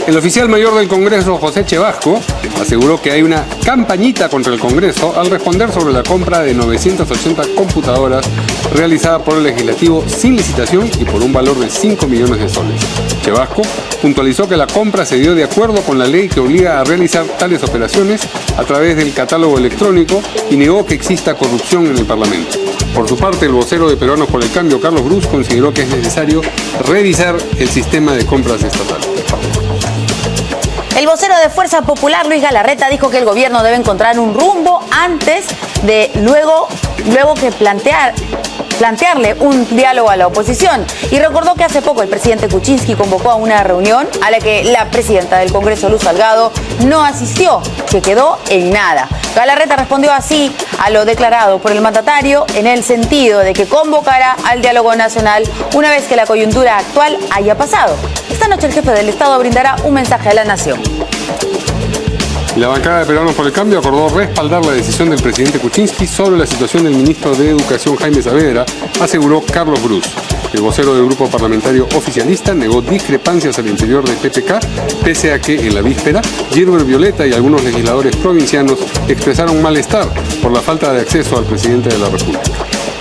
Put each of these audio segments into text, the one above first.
El oficial mayor del Congreso, José Chevasco, aseguró que hay una campañita contra el Congreso al responder sobre la compra de 980 computadoras realizada por el Legislativo sin licitación y por un valor de 5 millones de soles. Chevasco puntualizó que la compra se dio de acuerdo con la ley que obliga a realizar tales operaciones a través del catálogo electrónico y negó que exista corrupción en el Parlamento. Por su parte, el vocero de Peruanos por el Cambio, Carlos Brus, consideró que es necesario revisar el sistema de compras estatales. El vocero de Fuerza Popular, Luis Galarreta, dijo que el gobierno debe encontrar un rumbo antes de luego que plantearle un diálogo a la oposición. Y recordó que hace poco el presidente Kuczynski convocó a una reunión a la que la presidenta del Congreso, Luz Salgado, no asistió, que quedó en nada. Galarreta respondió así a lo declarado por el mandatario en el sentido de que convocará al diálogo nacional una vez que la coyuntura actual haya pasado. Esta noche el jefe del Estado brindará un mensaje a la nación. La bancada de Peruanos por el Cambio acordó respaldar la decisión del presidente Kuczynski sobre la situación del ministro de Educación, Jaime Saavedra, aseguró Carlos Brus. El vocero del grupo parlamentario oficialista negó discrepancias al interior de PPK, pese a que en la víspera, Gilbert Violeta y algunos legisladores provincianos expresaron malestar por la falta de acceso al presidente de la República.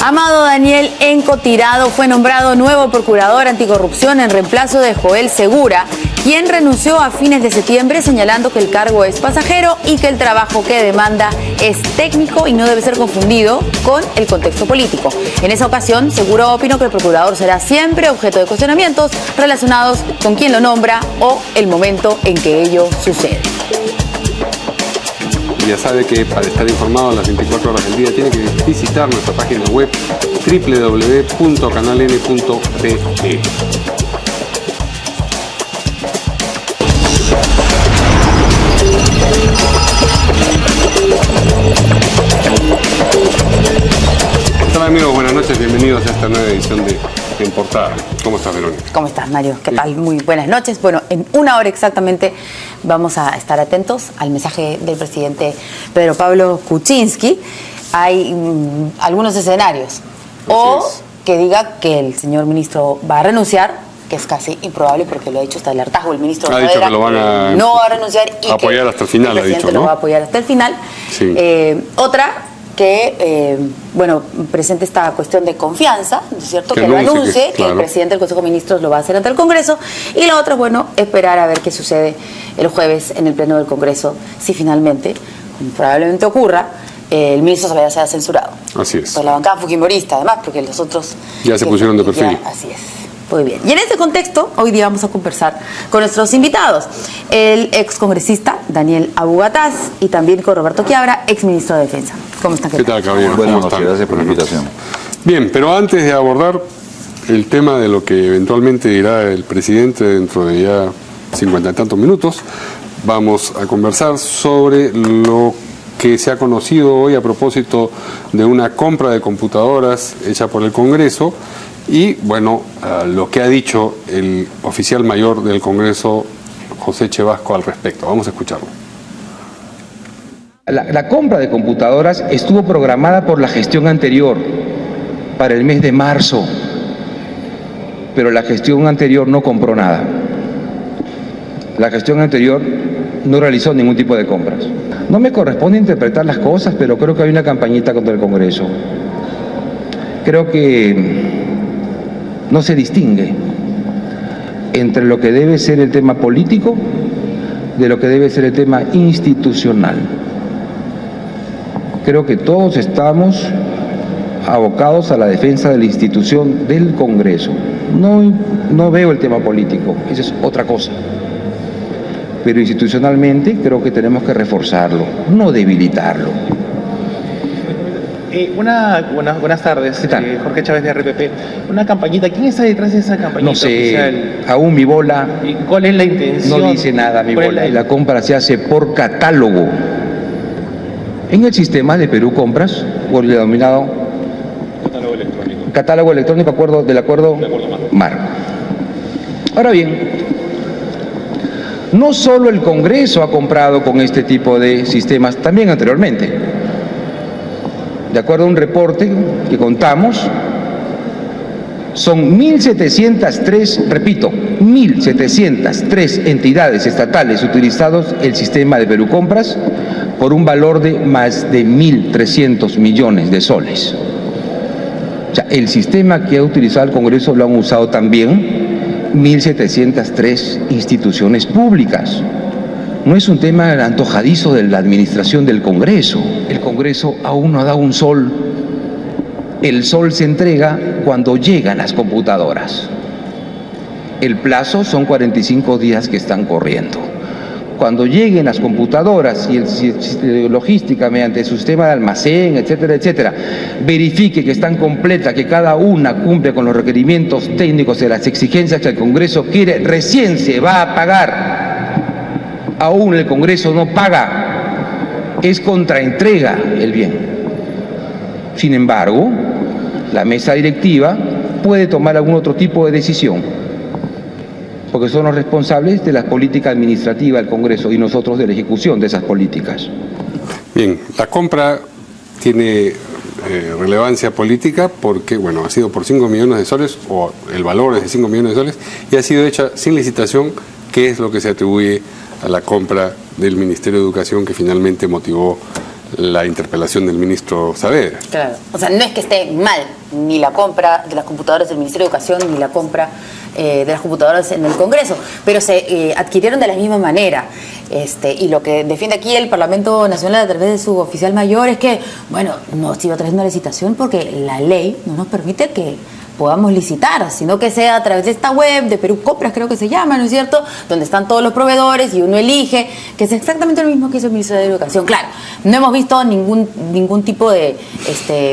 Amado Daniel Enco Tirado fue nombrado nuevo procurador anticorrupción en reemplazo de Joel Segura, quien renunció a fines de septiembre señalando que el cargo es pasajero y que el trabajo que demanda es técnico y no debe ser confundido con el contexto político. En esa ocasión, Segura opinó que el procurador será siempre objeto de cuestionamientos relacionados con quién lo nombra o el momento en que ello sucede. Ya sabe que para estar informado a las 24 horas del día tiene que visitar nuestra página web www.canaln.pe. Hola amigos, buenas noches, bienvenidos a esta nueva edición de En Portada. ¿Cómo estás, Verónica? ¿Cómo estás, Mario? ¿Qué tal? Muy buenas noches. Bueno, en una hora exactamente vamos a estar atentos al mensaje del presidente Pedro Pablo Kuczynski. Hay algunos escenarios. O que diga que el señor ministro va a renunciar, que es casi improbable porque lo ha dicho hasta el hartazgo el ministro. Ha dicho que lo van a no va a renunciar y apoyar hasta el final, el presidente lo va a apoyar hasta el final. Sí. Otra que, presente esta cuestión de confianza, ¿no es cierto? Que lo anuncie, que el presidente del Consejo de Ministros lo va a hacer ante el Congreso. Y la otra, esperar a ver qué sucede el jueves en el Pleno del Congreso, si finalmente, como probablemente ocurra, el ministro Saavedra sea censurado. Así es. Por la bancada fujimorista, además, porque los otros ya se pusieron de perfil. Así es. Muy bien. Y en este contexto, hoy día vamos a conversar con nuestros invitados. El excongresista Daniel Abugataz y también con Roberto Quiabra, exministro de Defensa. ¿Cómo están? ¿Qué tal, caballero? Buenas noches, gracias por la invitación. Bien, pero antes de abordar el tema de lo que eventualmente dirá el presidente dentro de ya 50 y tantos minutos, vamos a conversar sobre lo que se ha conocido hoy a propósito de una compra de computadoras hecha por el Congreso y, lo que ha dicho el oficial mayor del Congreso, José Chevasco, al respecto. Vamos a escucharlo. La compra de computadoras estuvo programada por la gestión anterior, para el mes de marzo, pero la gestión anterior no compró nada. La gestión anterior no realizó ningún tipo de compras. No me corresponde interpretar las cosas, pero creo que hay una campañita contra el Congreso. Creo que no se distingue entre lo que debe ser el tema político de lo que debe ser el tema institucional. Creo que todos estamos abocados a la defensa de la institución del Congreso. No veo el tema político, esa es otra cosa. Pero institucionalmente creo que tenemos que reforzarlo, no debilitarlo. Buenas tardes, Jorge Chávez de RPP. Una campañita, ¿quién está detrás de esa campañita no sé, oficial? Aún mi bola. ¿Y cuál es la intención? No dice nada mi bola. Y la compra se hace por catálogo. En el sistema de Perú Compras, por el denominado catálogo electrónico del acuerdo marco. Ahora bien, no solo el Congreso ha comprado con este tipo de sistemas, también anteriormente. De acuerdo a un reporte que contamos, Son 1.703, repito, 1.703 entidades estatales utilizados el sistema de Perú Compras por un valor de más de 1.300 millones de soles. O sea, el sistema que ha utilizado el Congreso lo han usado también 1.703 instituciones públicas. No es un tema antojadizo de la administración del Congreso. El Congreso aún no ha dado un sol. El sol se entrega cuando llegan las computadoras. El plazo son 45 días que están corriendo. Cuando lleguen las computadoras y el logística mediante su sistema de almacén, etcétera, etcétera, verifique que están completas, que cada una cumple con los requerimientos técnicos de las exigencias que el Congreso quiere, recién se va a pagar. Aún el Congreso no paga, es contraentrega el bien. Sin embargo, la mesa directiva puede tomar algún otro tipo de decisión, porque son los responsables de la política administrativa del Congreso y nosotros de la ejecución de esas políticas. Bien, la compra tiene relevancia política porque, bueno, ha sido por 5 millones de soles, o el valor es de 5 millones de soles, y ha sido hecha sin licitación, que es lo que se atribuye a la compra del Ministerio de Educación, que finalmente motivó la interpelación del ministro Saavedra. Claro, o sea, no es que esté mal ni la compra de las computadoras del Ministerio de Educación ni la compra de las computadoras en el Congreso, pero se adquirieron de la misma manera. Y lo que defiende aquí el Parlamento Nacional a través de su oficial mayor es que, bueno, no se iba a traer una licitación porque la ley no nos permite que podamos licitar, sino que sea a través de esta web de Perú Compras, creo que se llama, ¿no es cierto?, donde están todos los proveedores y uno elige, que es exactamente lo mismo que hizo el Ministerio de Educación. Claro, no hemos visto ningún tipo de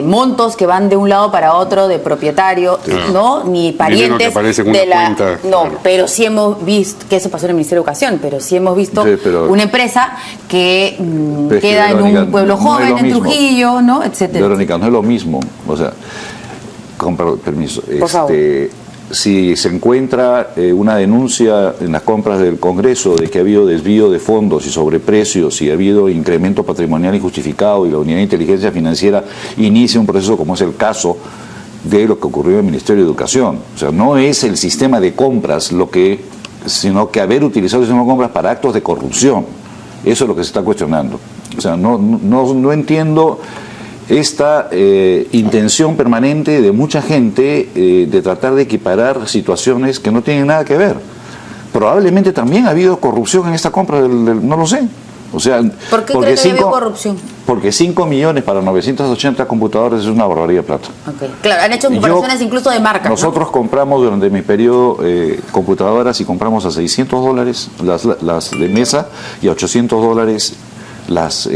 montos que van de un lado para otro de propietario, ¿no?, ni parientes de la cuenta, no, claro. Pero sí hemos visto que eso pasó en el Ministerio de Educación, pero sí hemos visto una empresa que queda en un pueblo joven, en Trujillo, ¿no?, etcétera. Verónica, no es lo mismo, o sea, con permiso, si se encuentra una denuncia en las compras del Congreso de que ha habido desvío de fondos y sobreprecios y ha habido incremento patrimonial injustificado y la Unidad de Inteligencia Financiera inicia un proceso como es el caso de lo que ocurrió en el Ministerio de Educación. O sea, no es el sistema de compras sino que haber utilizado el sistema de compras para actos de corrupción. Eso es lo que se está cuestionando. O sea, no entiendo esta intención permanente de mucha gente de tratar de equiparar situaciones que no tienen nada que ver. Probablemente también ha habido corrupción en esta compra, no lo sé. O sea, ¿por qué cree que ha habido corrupción? Porque 5 millones para 980 computadores es una barbaridad de plata. Okay. Claro, han hecho comparaciones incluso de marca. Nosotros compramos durante mi periodo computadoras y compramos a $600 las de mesa y a $800 las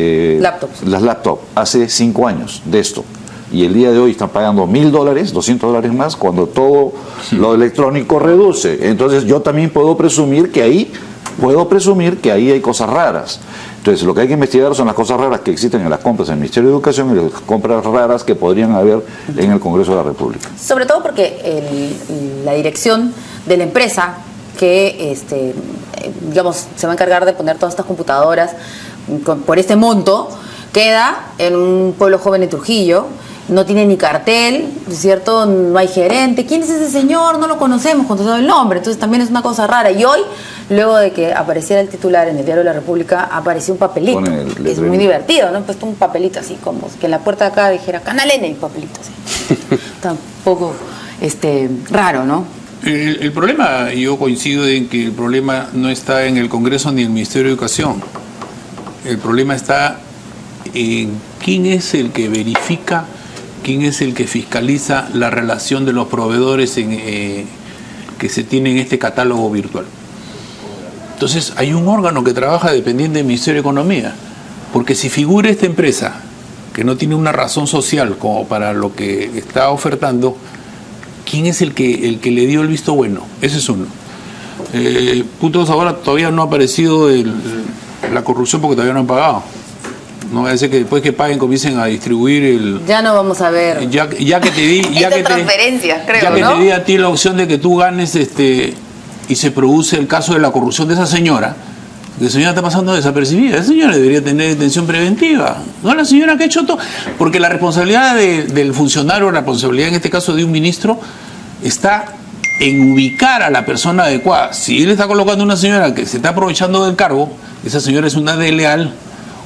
laptops hace 5 años de esto, y el día de hoy están pagando $1.000, $200 más, cuando todo lo electrónico reduce. Entonces yo también puedo presumir que ahí hay cosas raras. Entonces lo que hay que investigar son las cosas raras que existen en las compras del Ministerio de Educación y las compras raras que podrían haber en el Congreso de la República. Sobre todo porque la dirección de la empresa que digamos se va a encargar de poner todas estas computadoras por este monto, queda en un pueblo joven de Trujillo, no tiene ni cartel, ¿cierto?, no hay gerente. ¿Quién es ese señor? No lo conocemos cuando sabe el nombre. Entonces también es una cosa rara. Y hoy, luego de que apareciera el titular en el Diario de la República, apareció un papelito. Es muy divertido, ¿no? Pues un papelito así, como que en la puerta de acá dijera Canal N y un papelito así. Está un poco raro, ¿no? El problema, yo coincido en que el problema no está en el Congreso ni en el Ministerio de Educación. El problema está en quién es el que verifica, quién es el que fiscaliza la relación de los proveedores que se tiene en este catálogo virtual. Entonces hay un órgano que trabaja dependiente del Ministerio de Economía, porque si figura esta empresa que no tiene una razón social como para lo que está ofertando, ¿quién es el que le dio el visto bueno? Ese es uno. Punto dos, ahora todavía no ha aparecido la corrupción porque todavía no han pagado. No va a ser que después que paguen comiencen a distribuir Ya no vamos a ver. Ya que te di... transferencias, creo, ya que te di a ti la opción de que tú ganes y se produce el caso de la corrupción de esa señora, la señora está pasando desapercibida. Esa señora debería tener detención preventiva. No la señora que ha hecho todo. Porque la responsabilidad del funcionario, la responsabilidad en este caso de un ministro, está en ubicar a la persona adecuada. Si él está colocando una señora que se está aprovechando del cargo, esa señora es una desleal,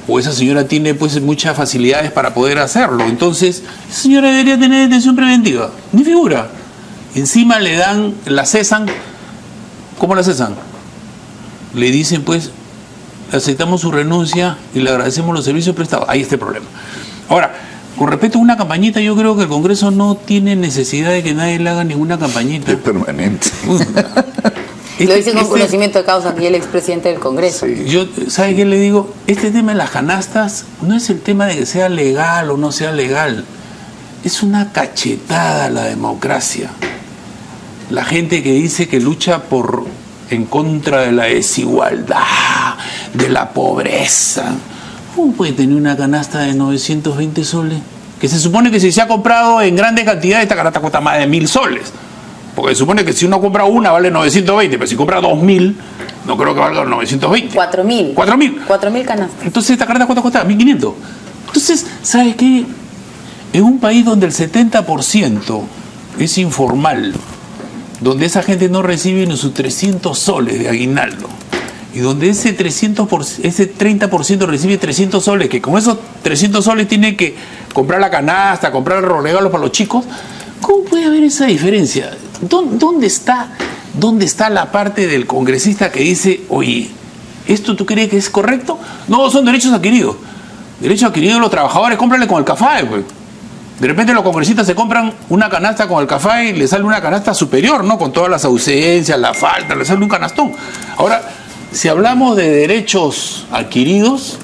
o esa señora tiene pues muchas facilidades para poder hacerlo. Entonces, esa señora debería tener detención preventiva. Ni figura. Encima le dan, la cesan. ¿Cómo la cesan? Le dicen pues, aceptamos su renuncia y le agradecemos los servicios prestados. Ahí está el problema. Ahora, con respecto a una campañita, yo creo que el Congreso no tiene necesidad de que nadie le haga ninguna campañita. Es permanente. Lo dice con conocimiento de causa aquí el expresidente del Congreso. Sí. Yo, ¿sabe qué le digo? Este tema de las canastas no es el tema de que sea legal o no sea legal. Es una cachetada a la democracia. La gente que dice que lucha en contra de la desigualdad, de la pobreza. ¿Cómo puede tener una canasta de 920 soles? Que se supone que si se ha comprado en grandes cantidades, esta canasta cuesta más de 1.000 soles. Porque se supone que si uno compra una vale 920, pero si compra 2.000, no creo que valga 920. 4.000. 4.000. 4.000 canastas. Entonces esta canasta cuesta 1.500. Entonces, ¿sabes qué? En un país donde el 70% es informal, donde esa gente no recibe ni sus 300 soles de aguinaldo, y donde ese 30% recibe 300 soles, que con esos 300 soles tiene que comprar la canasta, comprar los regalos para los chicos, ¿cómo puede haber esa diferencia? ¿Dónde está la parte del congresista que dice, oye, ¿esto tú crees que es correcto? No, son derechos adquiridos. Derechos adquiridos de los trabajadores, cómprale con el CAFAE, pues. De repente los congresistas se compran una canasta con el CAFAE y le sale una canasta superior, ¿no? Con todas las ausencias, la falta, le sale un canastón. Ahora, si hablamos de derechos adquiridos,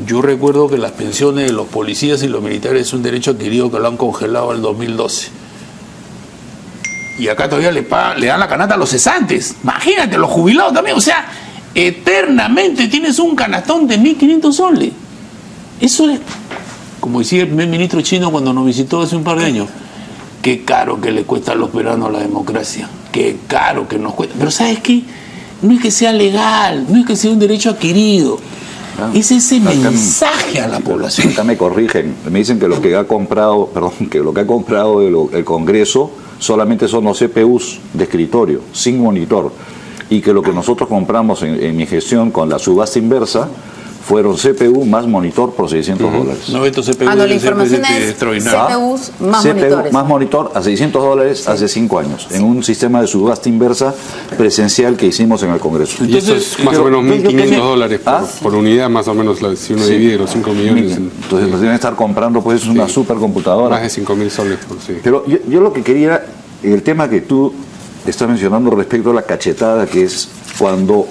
yo recuerdo que las pensiones de los policías y los militares es un derecho adquirido que lo han congelado en el 2012. Y acá todavía le dan la canasta a los cesantes. Imagínate, los jubilados también. O sea, eternamente tienes un canastón de 1.500 soles. Eso es, como decía el primer ministro chino cuando nos visitó hace un par de años, qué caro que le cuesta a los peruanos la democracia. Qué caro que nos cuesta. Pero ¿sabes qué? No es que sea legal, no es que sea un derecho adquirido. Es ese mensaje a la población. Acá me corrigen, me dicen que lo que ha comprado, el Congreso solamente son los CPUs de escritorio, sin monitor, y que lo que nosotros compramos en mi gestión con la subasta inversa fueron CPU más monitor por $600. No, estos CPU la información es CPUs más monitores. Más monitor a $600 sí. Hace 5 años, en un sistema de subasta inversa presencial que hicimos en el Congreso. Y eso es más o menos $1.500 por unidad, más o menos, si uno divide los 5 millones. Entonces nos deben estar comprando pues una supercomputadora. Más de 5.000 soles. Sí. Pero yo lo que quería, el tema que tú estás mencionando respecto a la cachetada, que es cuando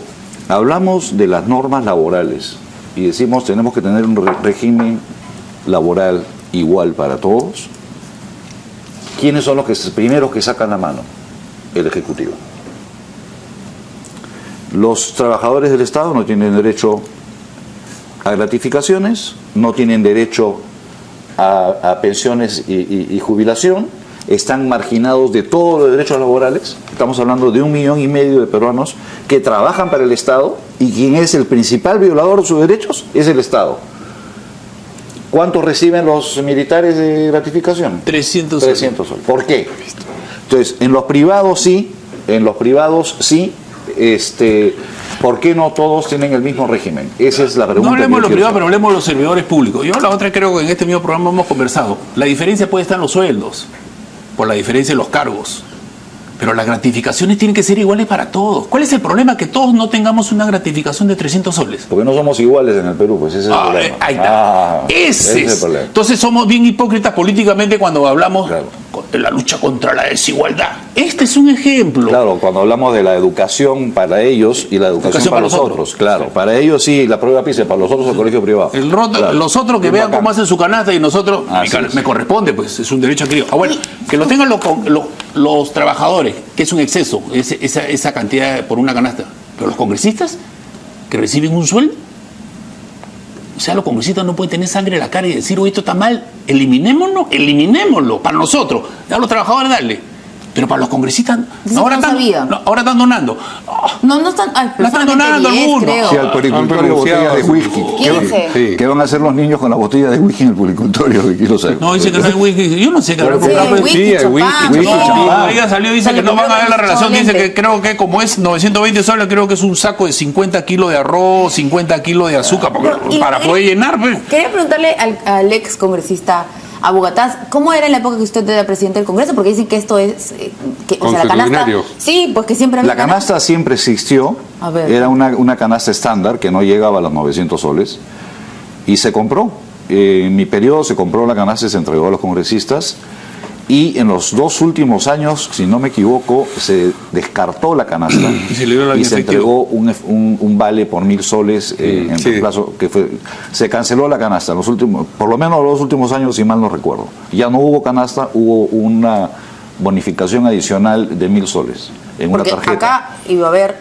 hablamos de las normas laborales, y decimos tenemos que tener un régimen laboral igual para todos, ¿quiénes son los primeros que sacan la mano? El Ejecutivo. Los trabajadores del Estado no tienen derecho a gratificaciones, no tienen derecho a pensiones y jubilación, están marginados de todos los derechos laborales. Estamos hablando de 1,5 millones de peruanos que trabajan para el Estado, y quien es el principal violador de sus derechos es el Estado. ¿Cuánto reciben los militares de gratificación? 300 soles. ¿Por qué? Entonces, en los privados sí, ¿por qué no todos tienen el mismo régimen? Esa es la pregunta. No hablemos de los privados, pero hablemos de los servidores públicos. Yo la otra creo que en este mismo programa hemos conversado. La diferencia puede estar en los sueldos, por la diferencia de los cargos. Pero las gratificaciones tienen que ser iguales para todos. ¿Cuál es el problema? Que todos no tengamos una gratificación de 300 soles. Porque no somos iguales en el Perú, pues ese es el problema. Ahí está. Ese es el problema. Entonces somos bien hipócritas políticamente cuando hablamos de la lucha contra la desigualdad. Este es un ejemplo. Claro, cuando hablamos de la educación para ellos y la educación para los otros. Claro, sí. Para ellos sí, la prueba PISA, para los otros el colegio privado. Claro. Los otros que vean cómo hacen su canasta y nosotros, me corresponde, pues es un derecho adquirido. Bueno, que lo tengan los trabajadores, que es un exceso, esa cantidad por una canasta. Pero los congresistas, que reciben un sueldo, o sea, los congresistas no pueden tener sangre en la cara y decir, oye, esto está mal, eliminémoslo para nosotros. A los trabajadores, dale. Pero para los congresistas, Dicen ahora, que no sabían. ahora están donando. No están. Ay, pero La están solamente donando 10, algunos. creo. Sí, al puericultorio Han botella de whisky. 15. Sí. ¿Qué van a hacer los niños con la botella de whisky en el puericultorio? Que quiero saber. No, dice que no hay whisky. Yo no sé qué habrá Sí, comprado. whisky, sí, hay champán, whisky, todo. champán. Ella salió y dice Sale que no van a ver la primero relación. Dice lente. que creo que como es 920 soles, creo que es un saco de 50 kilos de arroz, 50 kilos de azúcar, porque, No, y para poder llenar. Pues. Quería preguntarle al ex congresista a Bogatás, ¿cómo era en la época que usted era presidente del Congreso? Porque dicen que esto es, o sea, la canasta... Consuetudinario. Sí, pues que siempre había La canasta siempre existió, A ver. era una canasta estándar que no llegaba a los 900 soles y se compró. En mi periodo se compró la canasta y se entregó a los congresistas y en los 2 últimos años, si no me equivoco, se descartó la canasta Y se le dio la y se efectivo. entregó un vale por 1000 soles en Sí. reemplazo, que se canceló la canasta, los últimos, por lo menos los últimos años, si mal no recuerdo. Ya no hubo canasta, hubo una bonificación adicional de 1000 soles en una Porque tarjeta. acá iba a haber,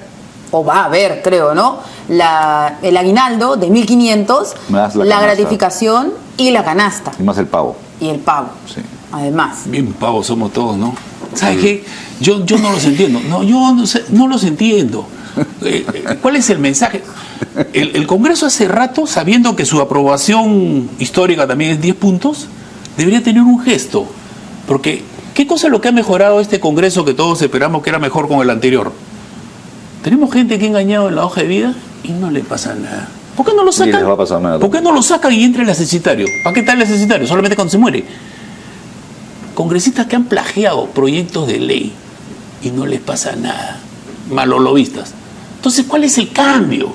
o va a haber, creo, ¿no? El aguinaldo de 1.500, Más la la canasta. gratificación y la canasta. Y más el pavo. Y el pago, Sí. además. Bien pavos somos todos, ¿no? ¿Sabes qué? Yo no los entiendo. No, yo no los entiendo. ¿Cuál es el mensaje? El Congreso hace rato, sabiendo que su aprobación histórica también es 10 puntos, debería tener un gesto. Porque, ¿qué cosa es lo que ha mejorado este Congreso que todos esperamos que era mejor con el anterior? Tenemos gente que ha engañado en la hoja de vida y no le pasa nada. ¿Por qué no lo Ni sacan? les va a pasar nada. ¿Por qué no lo sacan y entra el necesitario? ¿Para qué está el necesitario? Solamente cuando se muere. Congresistas que han plagiado proyectos de ley y no les pasa nada. Malos lobistas. Entonces, ¿cuál es el cambio?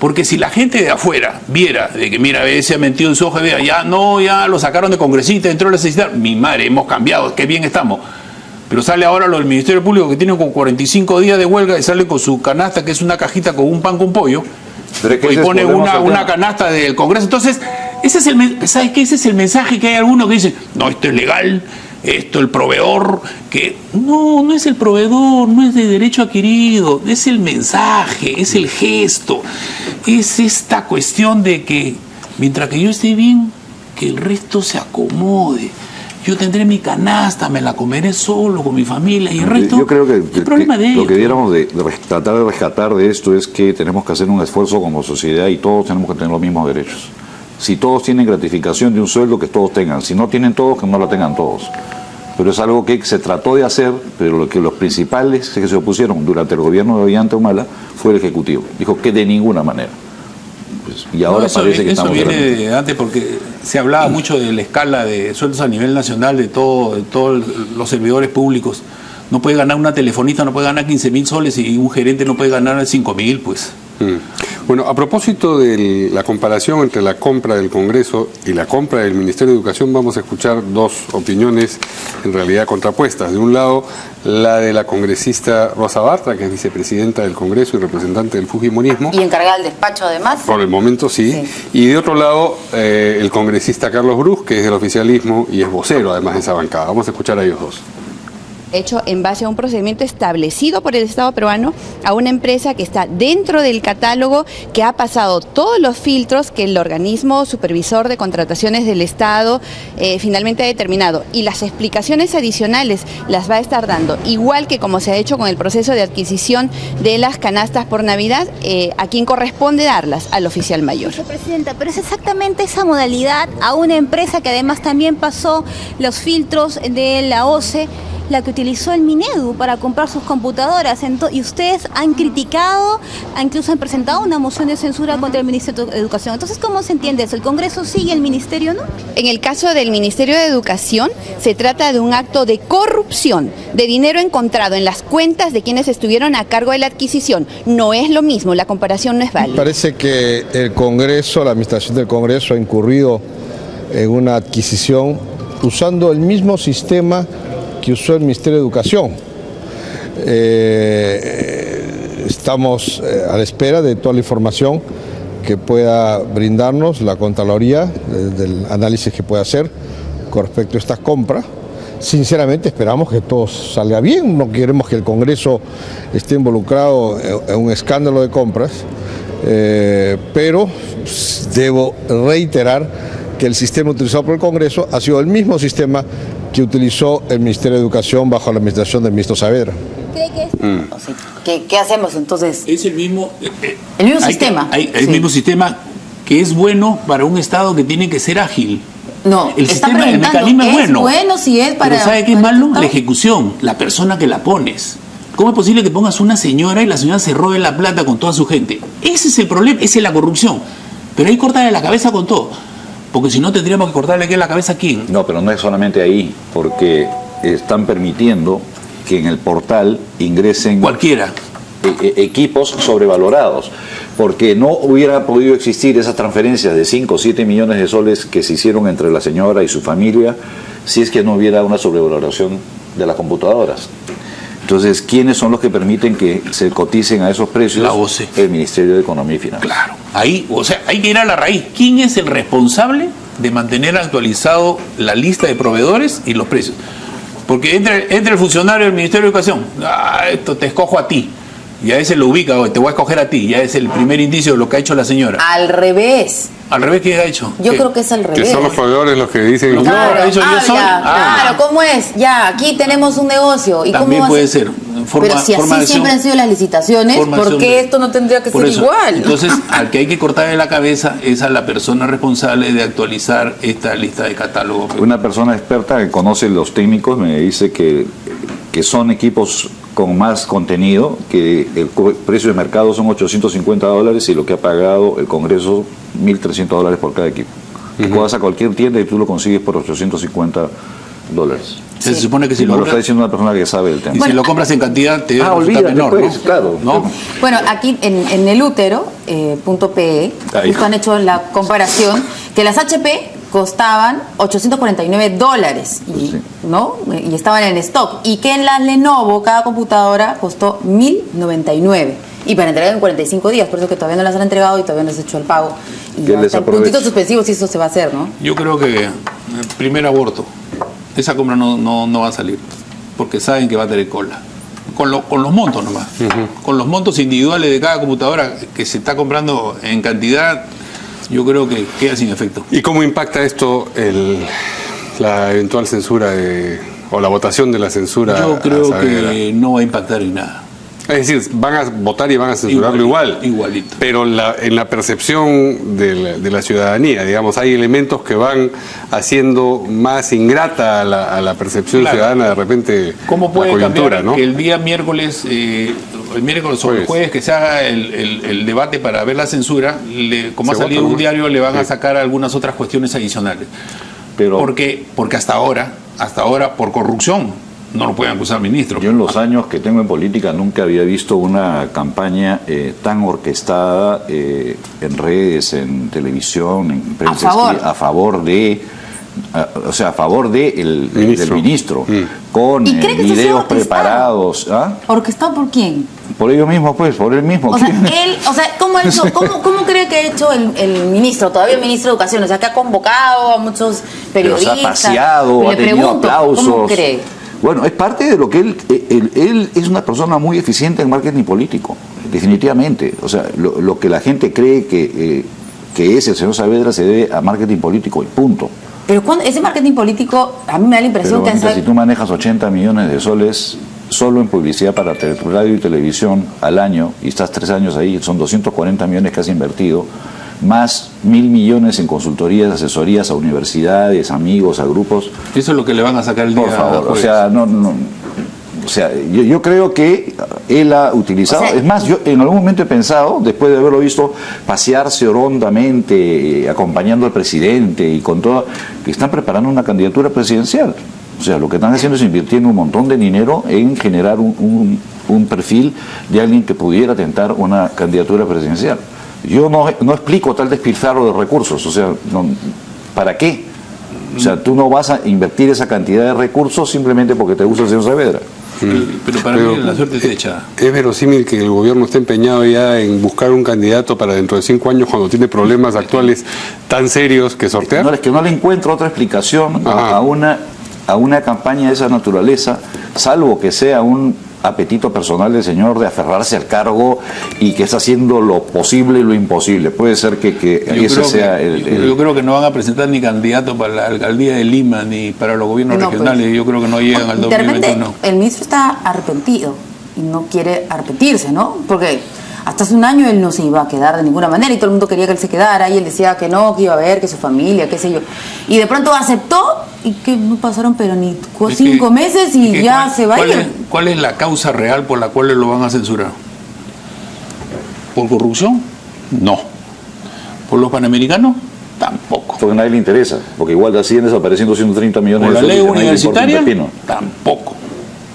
Porque si la gente de afuera viera de que, mira, se ha metido en su hoja de vida, ya lo sacaron de congresista, entró el necesitario, mi madre, hemos cambiado, qué bien estamos. Pero sale ahora lo del Ministerio Público que tiene como 45 días de huelga y sale con su canasta, que es una cajita con un pan con pollo, Pero es que y ese es, pone volvemos al una tema. canasta del Congreso. Entonces, ¿sabes qué? Ese es el mensaje que hay algunos que dicen, no, esto es legal, esto el proveedor, que no es el proveedor, no es de derecho adquirido, es el mensaje, es el gesto, es esta cuestión de que mientras que yo esté bien, que el resto se acomode. Yo tendré mi canasta, me la comeré solo con mi familia y el resto, Yo creo que, el problema de lo ellos. que diéramos de tratar de rescatar de esto es que tenemos que hacer un esfuerzo como sociedad y todos tenemos que tener los mismos derechos. Si todos tienen gratificación de un sueldo, que todos tengan. Si no tienen todos, que no la tengan todos. Pero es algo que se trató de hacer, pero lo que los principales que se opusieron durante el gobierno de Ollanta Humala fue el Ejecutivo. Dijo que de ninguna manera. Pues, y ahora eso, parece que eso estamos... viene de antes porque se hablaba mucho de la escala de sueldos a nivel nacional de todos los servidores públicos. No puede ganar una telefonista, no puede ganar 15.000 soles y un gerente no puede ganar 5.000, pues. Bueno, a propósito de la comparación entre la compra del Congreso y la compra del Ministerio de Educación, vamos a escuchar 2 opiniones en realidad contrapuestas. De un lado, la de la congresista Rosa Bartra, que es vicepresidenta del Congreso y representante del Fujimorismo. Y encargada del despacho, además. Por el momento sí. Sí. Y de otro lado, el congresista Carlos Brus, que es del oficialismo y es vocero además de esa bancada. Vamos a escuchar a ellos dos. Hecho en base a un procedimiento establecido por el Estado peruano a una empresa que está dentro del catálogo, que ha pasado todos los filtros que el organismo supervisor de contrataciones del Estado finalmente ha determinado, y las explicaciones adicionales las va a estar dando, igual que como se ha hecho con el proceso de adquisición de las canastas por Navidad, a quien corresponde darlas, al oficial mayor. Vicepresidenta, pero es exactamente esa modalidad a una empresa que además también pasó los filtros de la OCE, la que utilizó el Minedu para comprar sus computadoras. Y ustedes han criticado, incluso han presentado una moción de censura contra el Ministerio de Educación. Entonces, ¿cómo se entiende eso? ¿El Congreso sigue, el Ministerio no? En el caso del Ministerio de Educación, se trata de un acto de corrupción, de dinero encontrado en las cuentas de quienes estuvieron a cargo de la adquisición. No es lo mismo, la comparación no es válida. Parece que el Congreso, la administración del Congreso ha incurrido en una adquisición usando el mismo sistema que usó el Ministerio de Educación. Estamos a la espera de toda la información que pueda brindarnos la Contraloría, del análisis que pueda hacer con respecto a estas compras. Sinceramente esperamos que todo salga bien, no queremos que el Congreso esté involucrado en un escándalo de compras, pero debo reiterar que el sistema utilizado por el Congreso ha sido el mismo sistema que utilizó el Ministerio de Educación bajo la administración del ministro Saavedra. ¿Cree que ¿Qué hacemos entonces? Es el mismo, sistema. El mismo sistema que es bueno para un Estado que tiene que ser ágil. No, el sistema, el mecanismo es bueno. Bueno, si es para. Pero ¿sabe qué es malo? La ejecución, la persona que la pones. ¿Cómo es posible que pongas una señora y la señora se robe la plata con toda su gente? Ese es el problema, esa es la corrupción. Pero ahí cortarle la cabeza con todo. Porque si no tendríamos que cortarle aquí la cabeza a quién. No, pero no es solamente ahí, porque están permitiendo que en el portal ingresen cualquiera equipos sobrevalorados, porque no hubiera podido existir esas transferencias de 5 o 7 millones de soles que se hicieron entre la señora y su familia si es que no hubiera una sobrevaloración de las computadoras. Entonces, ¿quiénes son los que permiten que se coticen a esos precios? La OCE. El Ministerio de Economía y Finanzas. Claro, ahí, o sea, hay que ir a la raíz. ¿Quién es el responsable de mantener actualizado la lista de proveedores y los precios? Porque entra el funcionario del Ministerio de Educación, esto te escojo a ti, y a ese lo ubica, te voy a escoger a ti, ya es el primer indicio de lo que ha hecho la señora. Al revés. ¿Al revés qué ha hecho? Yo creo que es al revés. Que son los proveedores los que dicen... Claro, claro, ¿cómo es? Ya, aquí tenemos un negocio. ¿Y también cómo puede ser. Pero si así siempre han sido las licitaciones, ¿por qué esto no tendría que ser igual? Entonces, al que hay que cortarle la cabeza es a la persona responsable de actualizar esta lista de catálogo. Una persona experta que conoce los técnicos me dice que son equipos con más contenido, que el precio de mercado son $850 y lo que ha pagado el Congreso $1.300 por cada equipo. Tú vas a cualquier tienda y tú lo consigues por $850. Se supone que si lo está diciendo una persona que sabe el tema. Y si lo compras en cantidad te olvídate, menor, pues, ¿no? Claro. ¿No? Bueno, aquí en el útero.pe justo han hecho la comparación que las HP costaban $849 ¿no? Y estaban en stock, y que en las Lenovo cada computadora costó $1.099 y para entregar en 45 días, por eso que todavía no las han entregado y todavía no se ha hecho el pago y hasta el puntito suspensivo si eso se va a hacer, ¿no? Yo creo que el primer aborto, esa compra no va a salir porque saben que va a tener cola con los montos nomás, con los montos individuales de cada computadora que se está comprando en cantidad. Yo creo que queda sin efecto. ¿Y cómo impacta esto la eventual censura o la votación de la censura? Yo creo que no va a impactar en nada. Es decir, van a votar y van a censurarlo igualito. Pero en la percepción de la ciudadanía, digamos, hay elementos que van haciendo más ingrata a la percepción ciudadana de repente. ¿Cómo puede cambiar, ¿no? Que el día miércoles... el miércoles o el jueves que se haga el debate para ver la censura, como ha salido un diario, le van a sacar algunas otras cuestiones adicionales. Pero porque hasta ahora, por corrupción, no lo pueden acusar ministro. Yo en los años que tengo en política nunca había visto una campaña tan orquestada en redes, en televisión, en prensa a favor de... a favor del ministro, con videos preparados. ¿Orquestado por quién? Por ellos mismos, pues, por él mismo. ¿Cómo cree que ha hecho el ministro, todavía el ministro de Educación? O sea, que ha convocado a muchos periodistas. Los ha paseado, ha tenido aplausos. ¿Cómo cree? Bueno, es parte de lo que él es una persona muy eficiente en marketing político, definitivamente. O sea, lo que la gente cree que es el señor Saavedra se debe a marketing político y punto. Pero ese marketing político, a mí me da la impresión que... Si tú manejas 80 millones de soles solo en publicidad para radio y televisión al año, y estás 3 años ahí, son 240 millones que has invertido, más 1.000 millones en consultorías, asesorías a universidades, amigos, a grupos. Eso es lo que le van a sacar el día. Por favor, o sea, yo creo que él ha utilizado, es más, yo en algún momento he pensado, después de haberlo visto pasearse hondamente, acompañando al presidente y con todo, que están preparando una candidatura presidencial. O sea, lo que están haciendo es invirtiendo un montón de dinero en generar un perfil de alguien que pudiera tentar una candidatura presidencial. Yo no explico tal despilfarro de recursos, o sea, ¿para qué? O sea, tú no vas a invertir esa cantidad de recursos simplemente porque te gusta el señor Saavedra. Pero para mí la suerte es hecha. ¿Es verosímil que el gobierno esté empeñado ya en buscar un candidato para dentro de 5 años cuando tiene problemas actuales tan serios que sortear? No, es que no le encuentro otra explicación a una campaña de esa naturaleza, salvo que sea un apetito personal del señor de aferrarse al cargo y que está haciendo lo posible y lo imposible. Puede ser que ese sea Yo creo que no van a presentar ni candidato para la alcaldía de Lima ni para los gobiernos regionales. Pues, yo creo que no llegan al 2021. El ministro está arrepentido y no quiere arrepentirse, ¿no? Porque hasta hace un año él no se iba a quedar de ninguna manera y todo el mundo quería que él se quedara y él decía que no, que iba a ver, que su familia, qué sé yo. Y de pronto aceptó y que no pasaron pero ni 5 meses y ya se va a ir. ¿Cuál es la causa real por la cual lo van a censurar? ¿Por corrupción? No. ¿Por los panamericanos? Tampoco. Porque a nadie le interesa, porque igual siguen desapareciendo 130 millones de ¿Por la ley soles universitaria? Tampoco.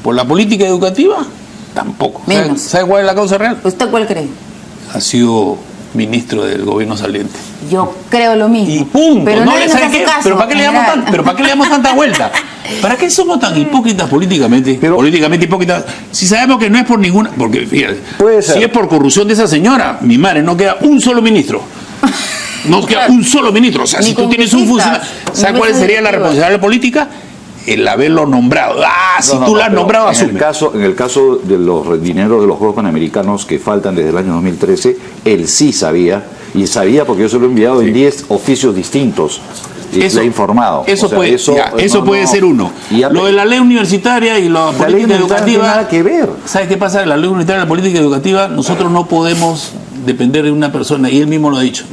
¿Por la política educativa? Tampoco. ¿Sabe cuál es la causa real? ¿Usted cuál cree? Ha sido ministro del gobierno saliente. Yo creo lo mismo. Y punto. Pero no le ¿sabe qué? Caso, ¿Pero para qué le damos tanta vuelta? ¿Para qué somos tan hipócritas políticamente? Políticamente hipócritas. Si sabemos que no es por ninguna... Porque, fíjate, si es por corrupción de esa señora, mi madre, no queda un solo ministro. No queda un solo ministro. O sea, si tú tienes un funcionario... ¿Sabes cuál sería la responsabilidad política? El haberlo nombrado. Si tú lo has nombrado, asume. En el caso de los dineros de los Juegos Panamericanos que faltan desde el año 2013, él sí sabía, y sabía porque yo se lo he enviado en 10 oficios distintos. Le he informado. Eso puede ser uno. Lo de la ley universitaria y la política educativa. No tiene nada que ver. ¿Sabes qué pasa? La ley universitaria y la política educativa, nosotros no podemos depender de una persona, y él mismo lo ha dicho.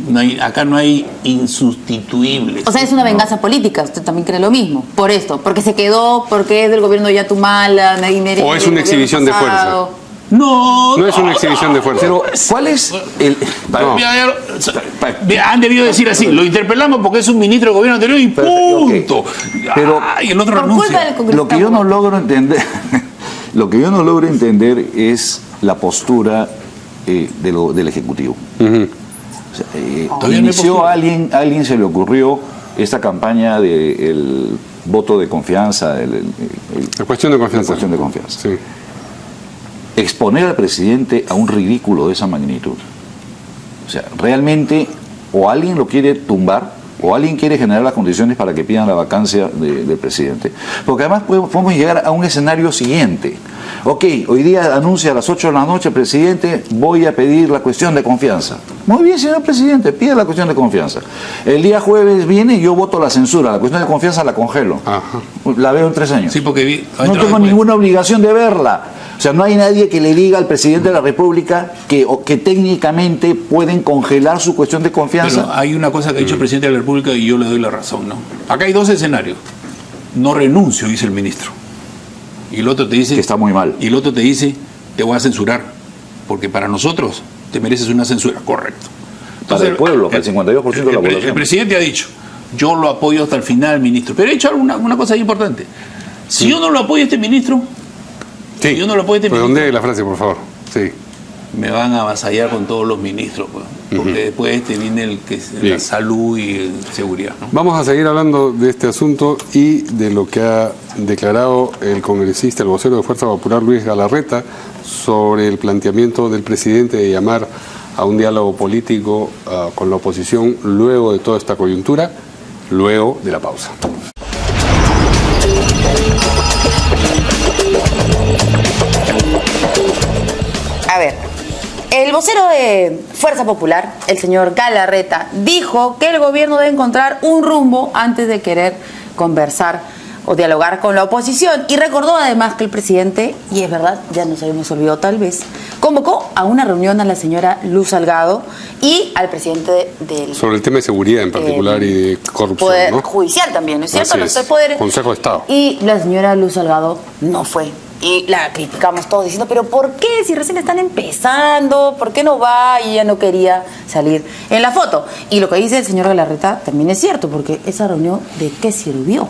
Acá no hay insustituibles. O sea, es una venganza política. ¿Usted también cree lo mismo? Por esto, porque se quedó, porque es del gobierno de Yatumala, o es una exhibición de fuerza. No es una exhibición de fuerza. Pero, ¿cuál es el...? Han debido decir así, lo interpelamos porque es un ministro del gobierno anterior y punto. Okay. Pero el otro renuncia. Lo que yo no logro entender, es la postura del Ejecutivo. O sea, inició alguien se le ocurrió esta campaña del voto de confianza, la cuestión de confianza. Sí. Exponer al presidente a un ridículo de esa magnitud. O sea, realmente o alguien lo quiere tumbar o alguien quiere generar las condiciones para que pidan la vacancia del presidente. Porque además podemos llegar a un escenario siguiente. Ok, hoy día anuncia a las 8 de la noche el presidente, voy a pedir la cuestión de confianza. Muy bien, señor presidente, pide la cuestión de confianza. El día jueves viene y yo voto la censura, la cuestión de confianza la congelo. Ajá. La veo en 3 años. Sí, porque no tengo ninguna obligación de verla. O sea, no hay nadie que le diga al presidente de la República que técnicamente pueden congelar su cuestión de confianza. Pero hay una cosa que ha dicho el presidente de la República y yo le doy la razón, ¿no? Acá hay 2 escenarios. No renuncio, dice el ministro. Y el otro te dice... Que está muy mal. Y el otro te dice, te voy a censurar. Porque para nosotros te mereces una censura. Correcto. Entonces, para el pueblo, para el 52% de la población. El presidente ha dicho, yo lo apoyo hasta el final, ministro. Pero he hecho una cosa importante. Si yo no lo apoyo a este ministro... Sí. Yo no lo puedo redondee la frase, por favor. Sí. Me van a avasallar con todos los ministros, pues, porque después viene la salud y seguridad, ¿no? Vamos a seguir hablando de este asunto y de lo que ha declarado el congresista, el vocero de Fuerza Popular, Luis Galarreta, sobre el planteamiento del presidente de llamar a un diálogo político con la oposición luego de toda esta coyuntura, luego de la pausa. A ver, el vocero de Fuerza Popular, el señor Galarreta, dijo que el gobierno debe encontrar un rumbo antes de querer conversar o dialogar con la oposición. Y recordó además que el presidente, y es verdad, ya nos habíamos olvidado tal vez, convocó a una reunión a la señora Luz Salgado y al presidente del... Sobre el tema de seguridad en particular y de corrupción, Poder ¿no? Judicial también, ¿no es cierto? Los 3 poderes. Consejo de Estado. Y la señora Luz Salgado no fue. Y la criticamos todos diciendo, pero ¿por qué? Si recién están empezando, ¿por qué no va? Y ella no quería salir en la foto. Y lo que dice el señor Galarreta también es cierto, porque esa reunión, ¿de qué sirvió?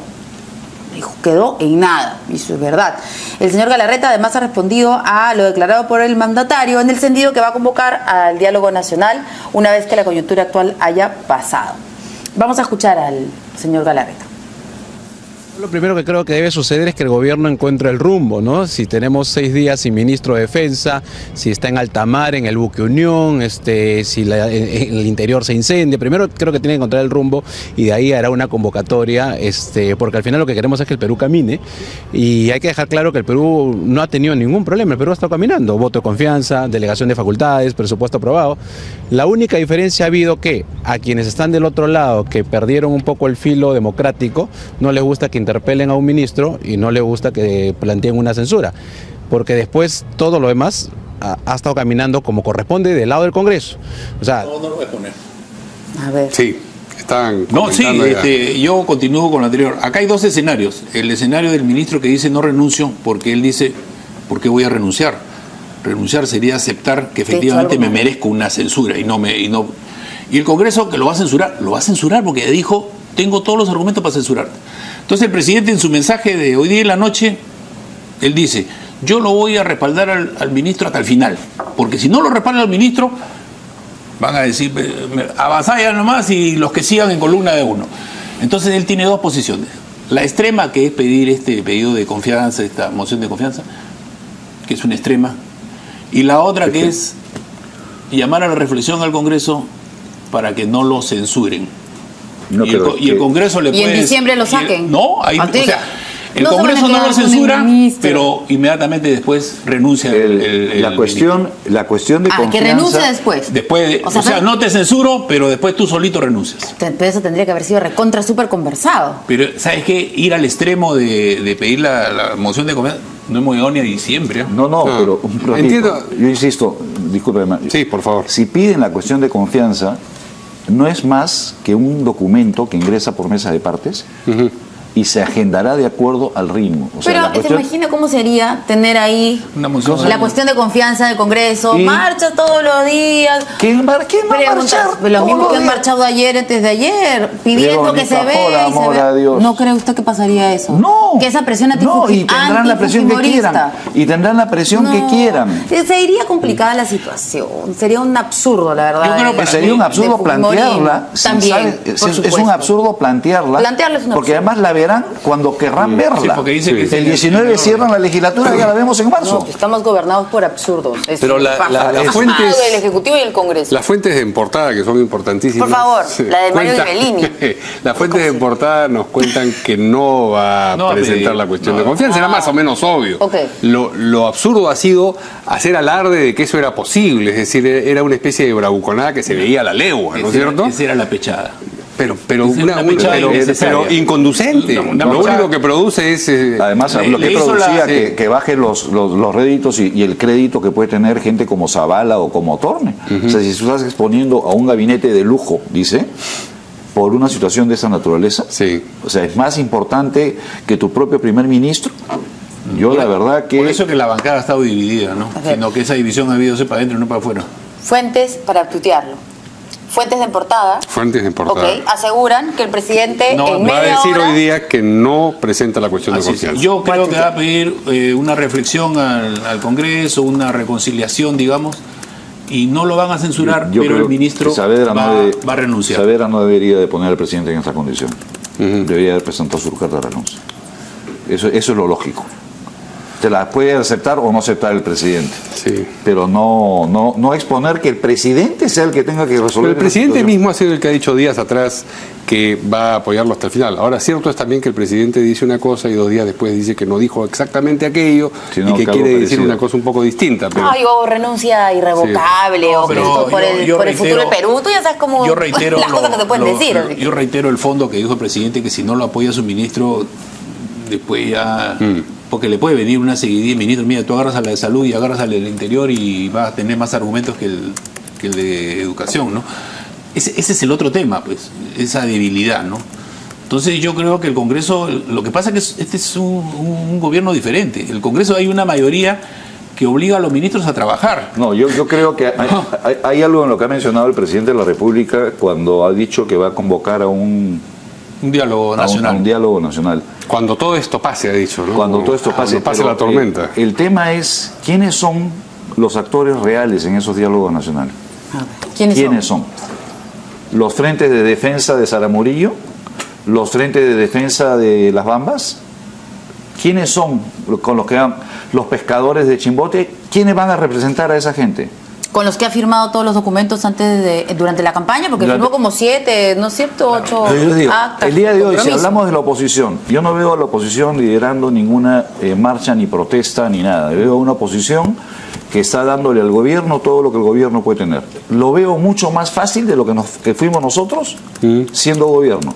Dijo, quedó en nada, y eso es verdad. El señor Galarreta además ha respondido a lo declarado por el mandatario en el sentido que va a convocar al diálogo nacional una vez que la coyuntura actual haya pasado. Vamos a escuchar al señor Galarreta. Lo primero que creo que debe suceder es que el gobierno encuentre el rumbo, ¿no? Si tenemos 6 días sin ministro de Defensa, si está en alta mar, en el buque Unión, si en el interior se incendia, primero creo que tiene que encontrar el rumbo y de ahí hará una convocatoria, porque al final lo que queremos es que el Perú camine y hay que dejar claro que el Perú no ha tenido ningún problema, el Perú ha estado caminando, voto de confianza, delegación de facultades, presupuesto aprobado. La única diferencia ha habido que a quienes están del otro lado, que perdieron un poco el filo democrático, no les gusta que interpelen a un ministro y no les gusta que planteen una censura, porque después todo lo demás ha estado caminando como corresponde del lado del Congreso. O sea, no lo voy a poner. A ver. Sí, están no, sí, yo continúo con lo anterior. Acá hay 2 escenarios. El escenario del ministro que dice no renuncio, porque él dice, ¿por qué voy a renunciar? Renunciar sería aceptar que efectivamente me merezco una censura y el Congreso que lo va a censurar porque dijo, tengo todos los argumentos para censurarte. Entonces el presidente en su mensaje de hoy día en la noche, él dice, yo lo voy a respaldar al ministro hasta el final, porque si no lo respalda al ministro, van a decir, avanzá ya nomás y los que sigan en columna de uno. Entonces él tiene 2 posiciones. La extrema, que es pedir este pedido de confianza, esta moción de confianza, que es una extrema, y la otra que es llamar a la reflexión al Congreso para que no lo censuren. No, y el Congreso le puede... Y en diciembre lo saquen. El Congreso no lo censura, pero inmediatamente después renuncia la cuestión de confianza. Que renuncie después. No te censuro, pero después tú solito renuncias. Pero eso tendría que haber sido recontra súper conversado. Pero, ¿sabes qué? Ir al extremo de pedir la moción de confianza no hemos llegado ni a diciembre. Pero entiendo. Yo insisto, discúlpeme. Sí, por favor. Si piden la cuestión de confianza, no es más que un documento que ingresa por mesa de partes y se agendará de acuerdo al ritmo. Pero ¿te imaginas cómo sería tener ahí la cuestión de confianza del Congreso? Marcha todos los días. ¿Quién va a marchar? Los mismos que han marchado ayer, antes de ayer, pidiendo que se vea. ¿No cree usted que pasaría eso? No. Que esa presión y tendrán la presión que quieran. Y tendrán la presión que quieran. Se iría complicada la situación. Sería un absurdo, la verdad. Yo creo que sería un absurdo plantearla. También, es un absurdo plantearla. Plantearla es un absurdo. Porque además la verán cuando querrán verla. Dice que el 19 cierran la legislatura y ya la vemos en marzo. Estamos gobernados por absurdos. Pero las fuentes del Ejecutivo y el Congreso. Las fuentes de portada, que son importantísimas. Por favor, la de Mario de Bellini. Las fuentes de portada nos cuentan que no va a presentar la cuestión de confianza. Era más o menos obvio. Lo absurdo ha sido hacer alarde de que eso era posible. Es decir, era una especie de bravuconada que se veía a la legua, ¿no es cierto? Esa era la pechada. Pero inconducente. Lo único que produce es... Además, lo que producía que bajen los réditos y el crédito que puede tener gente como Zavala o como Torne. O sea, si tú estás exponiendo a un gabinete de lujo, dice, por una situación de esa naturaleza, o sea, es más importante que tu propio primer ministro. La verdad que... Por eso que la bancada ha estado dividida, ¿no? Sino que esa división ha habido para adentro y no para afuera. Fuentes para tutearlo. Fuentes de portada. Aseguran que el presidente va a decir hoy día que no presenta la cuestión de confianza. Yo creo que va a pedir una reflexión al Congreso, una reconciliación, digamos, y no lo van a censurar, pero el ministro va a renunciar. Saavedra no debería de poner al presidente en esta condición. Debería haber presentado su carta de renuncia. Eso es lo lógico. Se la puede aceptar o no aceptar el presidente. Pero no exponer que el presidente sea el que tenga que resolver. Pero el presidente mismo ha sido el que ha dicho días atrás que va a apoyarlo hasta el final. Ahora, cierto es también que el presidente dice una cosa y 2 días después dice que no dijo exactamente aquello y que quiere decir una cosa un poco distinta. Pero... o renuncia irrevocable o por el futuro del Perú. Tú ya sabes cómo las cosas que se pueden decir. Yo reitero el fondo que dijo el presidente, que si no lo apoya su ministro, después ya... Porque le puede venir una seguidilla, ministro, mira, tú agarras a la de salud y agarras a la del interior y vas a tener más argumentos que el de educación, ¿no? Ese es el otro tema, pues, esa debilidad, ¿no? Entonces yo creo que el Congreso, lo que pasa es que este es un gobierno diferente. El Congreso hay una mayoría que obliga a los ministros a trabajar. No, yo creo que hay algo en lo que ha mencionado el presidente de la República cuando ha dicho que va a convocar a un diálogo nacional. Un diálogo nacional. Cuando todo esto pase, ha dicho, ¿no? Cuando todo esto pase. Cuando pase la tormenta. El tema es, ¿quiénes son los actores reales en esos diálogos nacionales? ¿Quiénes son? ¿Los frentes de defensa de Sara Murillo? los frentes de defensa de las Bambas? ¿Quiénes son con los que van los pescadores de Chimbote? ¿Quiénes van a representar a esa gente? Con los que ha firmado todos los documentos durante la campaña, porque firmó como 7, ¿no es cierto? 8 actas. El día de hoy, si hablamos de la oposición, yo no veo a la oposición liderando ninguna marcha, ni protesta, ni nada. Veo a una oposición que está dándole al gobierno todo lo que el gobierno puede tener. Lo veo mucho más fácil de lo que fuimos nosotros siendo gobierno.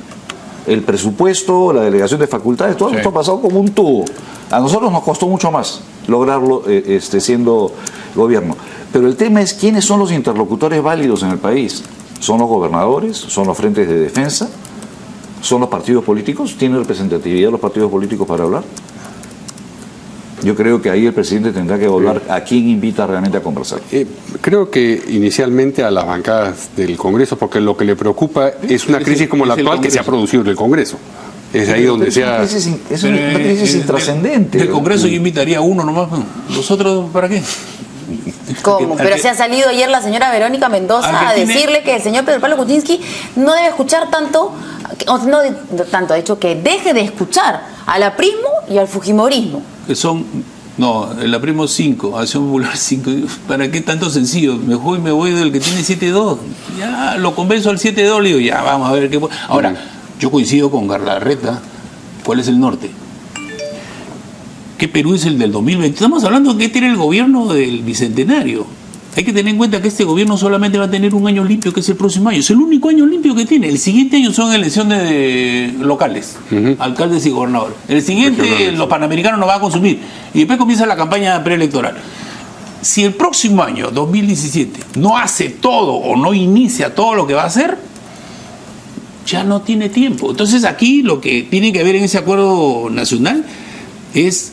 El presupuesto, la delegación de facultades, todo esto ha pasado como un tubo. A nosotros nos costó mucho más lograrlo siendo gobierno. Pero el tema es quiénes son los interlocutores válidos en el país. ¿Son los gobernadores? ¿Son los frentes de defensa? ¿Son los partidos políticos? ¿Tienen representatividad los partidos políticos para hablar? Yo creo que ahí el presidente tendrá que evaluar a quién invita realmente a conversar. Creo que inicialmente a las bancadas del Congreso, porque lo que le preocupa es una crisis como la actual que se ha producido en el Congreso. Es ahí donde se ha... Es una crisis intrascendente. Del Congreso yo invitaría a uno nomás. ¿Los otros para qué? ¿Cómo? Pero se ha salido ayer la señora Verónica Mendoza a decirle que el señor Pedro Pablo Kuczynski no debe escuchar tanto, ha dicho que deje de escuchar al aprismo y al fujimorismo. Que son, no, el aprismo 5, Acción Popular 5. ¿Para qué tanto sencillo? Mejor me voy del que tiene 7-2. Ya lo convenzo al 7-2, le digo, ya vamos a ver qué... Ahora, yo coincido con Galarreta. ¿Cuál es el norte? ¿Qué Perú es el del 2020? Estamos hablando de qué tiene el gobierno del Bicentenario. Hay que tener en cuenta que este gobierno solamente va a tener un año limpio, que es el próximo año. Es el único año limpio que tiene. El siguiente año son elecciones locales, alcaldes y gobernadores. El siguiente, los panamericanos nos van a consumir. Y después comienza la campaña preelectoral. Si el próximo año, 2017, no hace todo o no inicia todo lo que va a hacer, ya no tiene tiempo. Entonces aquí lo que tiene que haber en ese acuerdo nacional es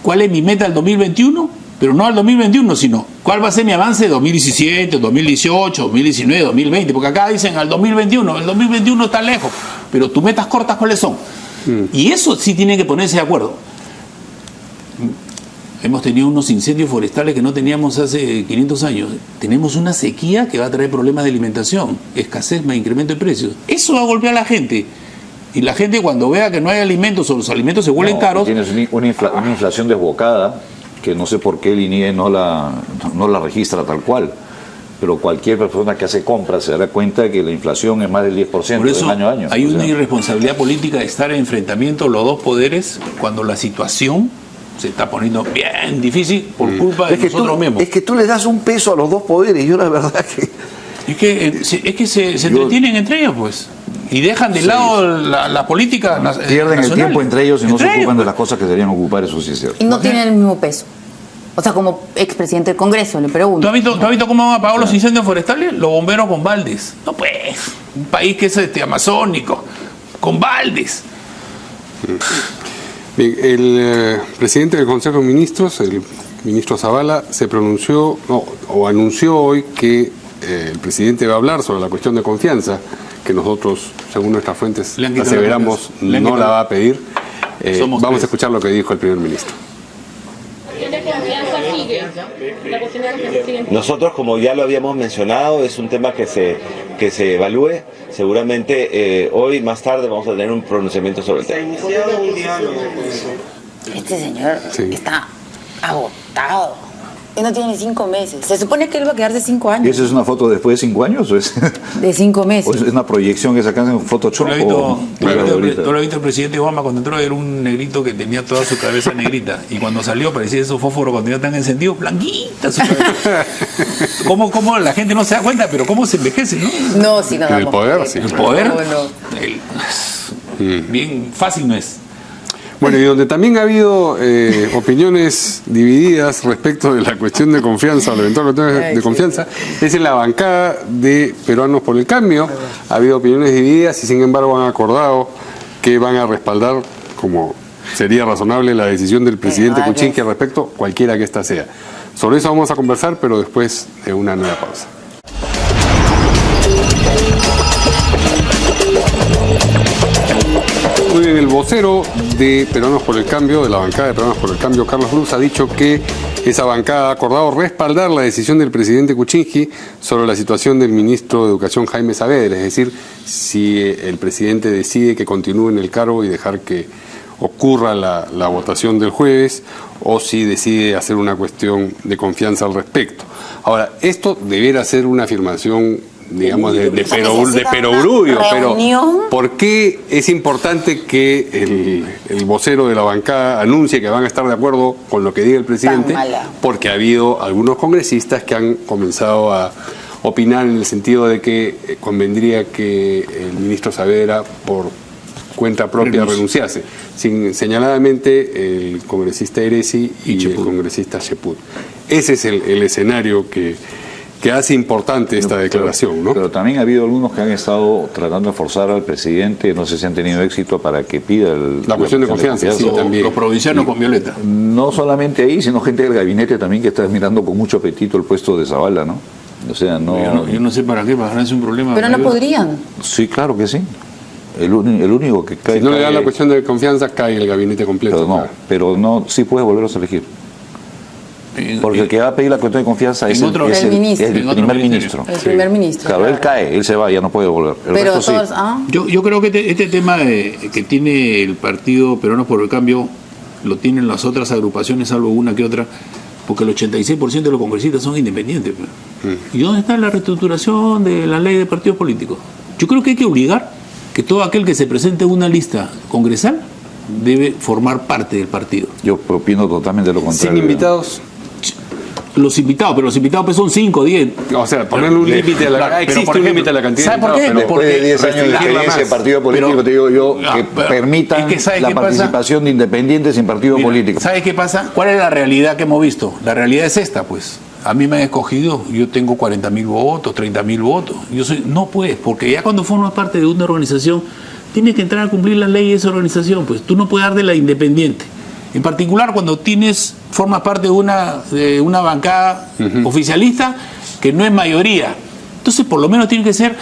cuál es mi meta al 2021, pero no al 2021, sino cuál va a ser mi avance 2017, 2018, 2019, 2020, porque acá dicen al 2021, el 2021 está lejos, pero tus metas cortas ¿cuáles son? Y eso sí tiene que ponerse de acuerdo. Hemos tenido unos incendios forestales que no teníamos hace 500 años. Tenemos una sequía que va a traer problemas de alimentación, escasez más incremento de precios. Eso va a golpear a la gente. Y la gente cuando vea que no hay alimentos o los alimentos se vuelven caros... Tienes una inflación desbocada que no sé por qué el INIE no la registra tal cual. Pero cualquier persona que hace compras se dará cuenta que la inflación es más del 10% por eso de año a año. Hay una irresponsabilidad política de estar en enfrentamiento los dos poderes cuando la situación se está poniendo bien difícil por culpa de nosotros mismos. Es que tú le das un peso a los dos poderes y yo la verdad que... Es que se entretienen entre ellos, pues. Y dejan de lado la política pierden nacional. El tiempo entre ellos y no se ocupan de las cosas que deberían ocupar, eso sí es cierto. Y no tienen el mismo peso. O sea, como expresidente del Congreso, le pregunto. ¿Tú has visto cómo han apagado los incendios forestales? Los bomberos con baldes. No, pues, un país que es amazónico, con baldes. Bien, el presidente del Consejo de Ministros, el ministro Zavala, se pronunció o anunció hoy que el presidente va a hablar sobre la cuestión de confianza, que nosotros, según nuestras fuentes, aseveramos no la va a pedir. Vamos a escuchar lo que dijo el primer ministro. Nosotros, como ya lo habíamos mencionado, es un tema que se evalúe. Seguramente hoy, más tarde, vamos a tener un pronunciamiento sobre el tema. Este señor está agotado. Y no tiene ni 5 meses. Se supone que él va a quedarse 5 años. ¿Y eso es una foto después de 5 años? ¿O es de 5 meses? ¿O es una proyección que sacan en Photoshop? ¿Tú lo has visto el presidente Obama cuando entró? Era un negrito que tenía toda su cabeza negrita. Y cuando salió parecía esos fósforos cuando ya están encendidos, blanquita su cabeza. ¿Cómo la gente no se da cuenta? Pero cómo se envejece, ¿no? No, sí, no. El poder, sí. El poder, bien fácil no es. Bueno, y donde también ha habido opiniones divididas respecto de la cuestión de confianza o la eventual cuestión de confianza, es en la bancada de Peruanos por el Cambio. Ha habido opiniones divididas y sin embargo han acordado que van a respaldar, como sería razonable, la decisión del presidente Kuczynski al respecto, cualquiera que ésta sea. Sobre eso vamos a conversar, pero después de una nueva pausa. Muy bien, el vocero de Peruanos por el Cambio, de la bancada de Peruanos por el Cambio, Carlos Cruz, ha dicho que esa bancada ha acordado respaldar la decisión del presidente Kuczynski sobre la situación del ministro de Educación Jaime Saavedra, es decir, si el presidente decide que continúe en el cargo y dejar que ocurra la votación del jueves, o si decide hacer una cuestión de confianza al respecto. Ahora, esto debiera ser una afirmación, digamos, de perogrullo, pero ¿por qué es importante que el vocero de la bancada anuncie que van a estar de acuerdo con lo que diga el presidente? Porque ha habido algunos congresistas que han comenzado a opinar en el sentido de que convendría que el ministro Saavedra, por cuenta propia, renunciase. Señaladamente el congresista Eresi y el congresista Cheput. Ese es el escenario que hace importante esta declaración, ¿no? Pero también ha habido algunos que han estado tratando de forzar al presidente, no sé si han tenido éxito para que pida la cuestión de confianza. Sí, también. Los provincianos con Violeta. No solamente ahí, sino gente del gabinete también que está mirando con mucho apetito el puesto de Zavala, ¿no? O sea, no... Yo no sé para qué, para ganarse un problema. Pero no podrían. Sí, claro que sí. El único que cae... Si no le dan la cuestión de confianza, cae el gabinete completo. Pero no, sí puede volverlos a elegir. Porque el que va a pedir la cuestión de confianza es el primer ministro. El primer ministro. Claro, él cae, él se va, ya no puede volver. Pero todos, yo creo que este tema que tiene el partido Peruanos por el Cambio lo tienen las otras agrupaciones, salvo una que otra, porque el 86% de los congresistas son independientes. ¿Y dónde está la reestructuración de la ley de partidos políticos? Yo creo que hay que obligar que todo aquel que se presente en una lista congresal debe formar parte del partido. Yo opino totalmente lo contrario. ¿Sin invitados? Los invitados, pero los invitados pues son 5 o 10. O sea, ponerle un límite a la existe un límite a la cantidad. ¿Sabe por qué? Pero después de 10 años de experiencia en partido político, te digo yo, que permitan la participación de independientes en partido político. ¿Sabes qué pasa? ¿Cuál es la realidad que hemos visto? La realidad es esta, pues. A mí me han escogido, yo tengo 40.000 votos, 30.000 votos. No puedes, porque ya cuando formas parte de una organización, tienes que entrar a cumplir la ley de esa organización, pues tú no puedes dar de la independiente. En particular cuando formas parte de una bancada oficialista que no es mayoría. Entonces por lo menos tiene que ser,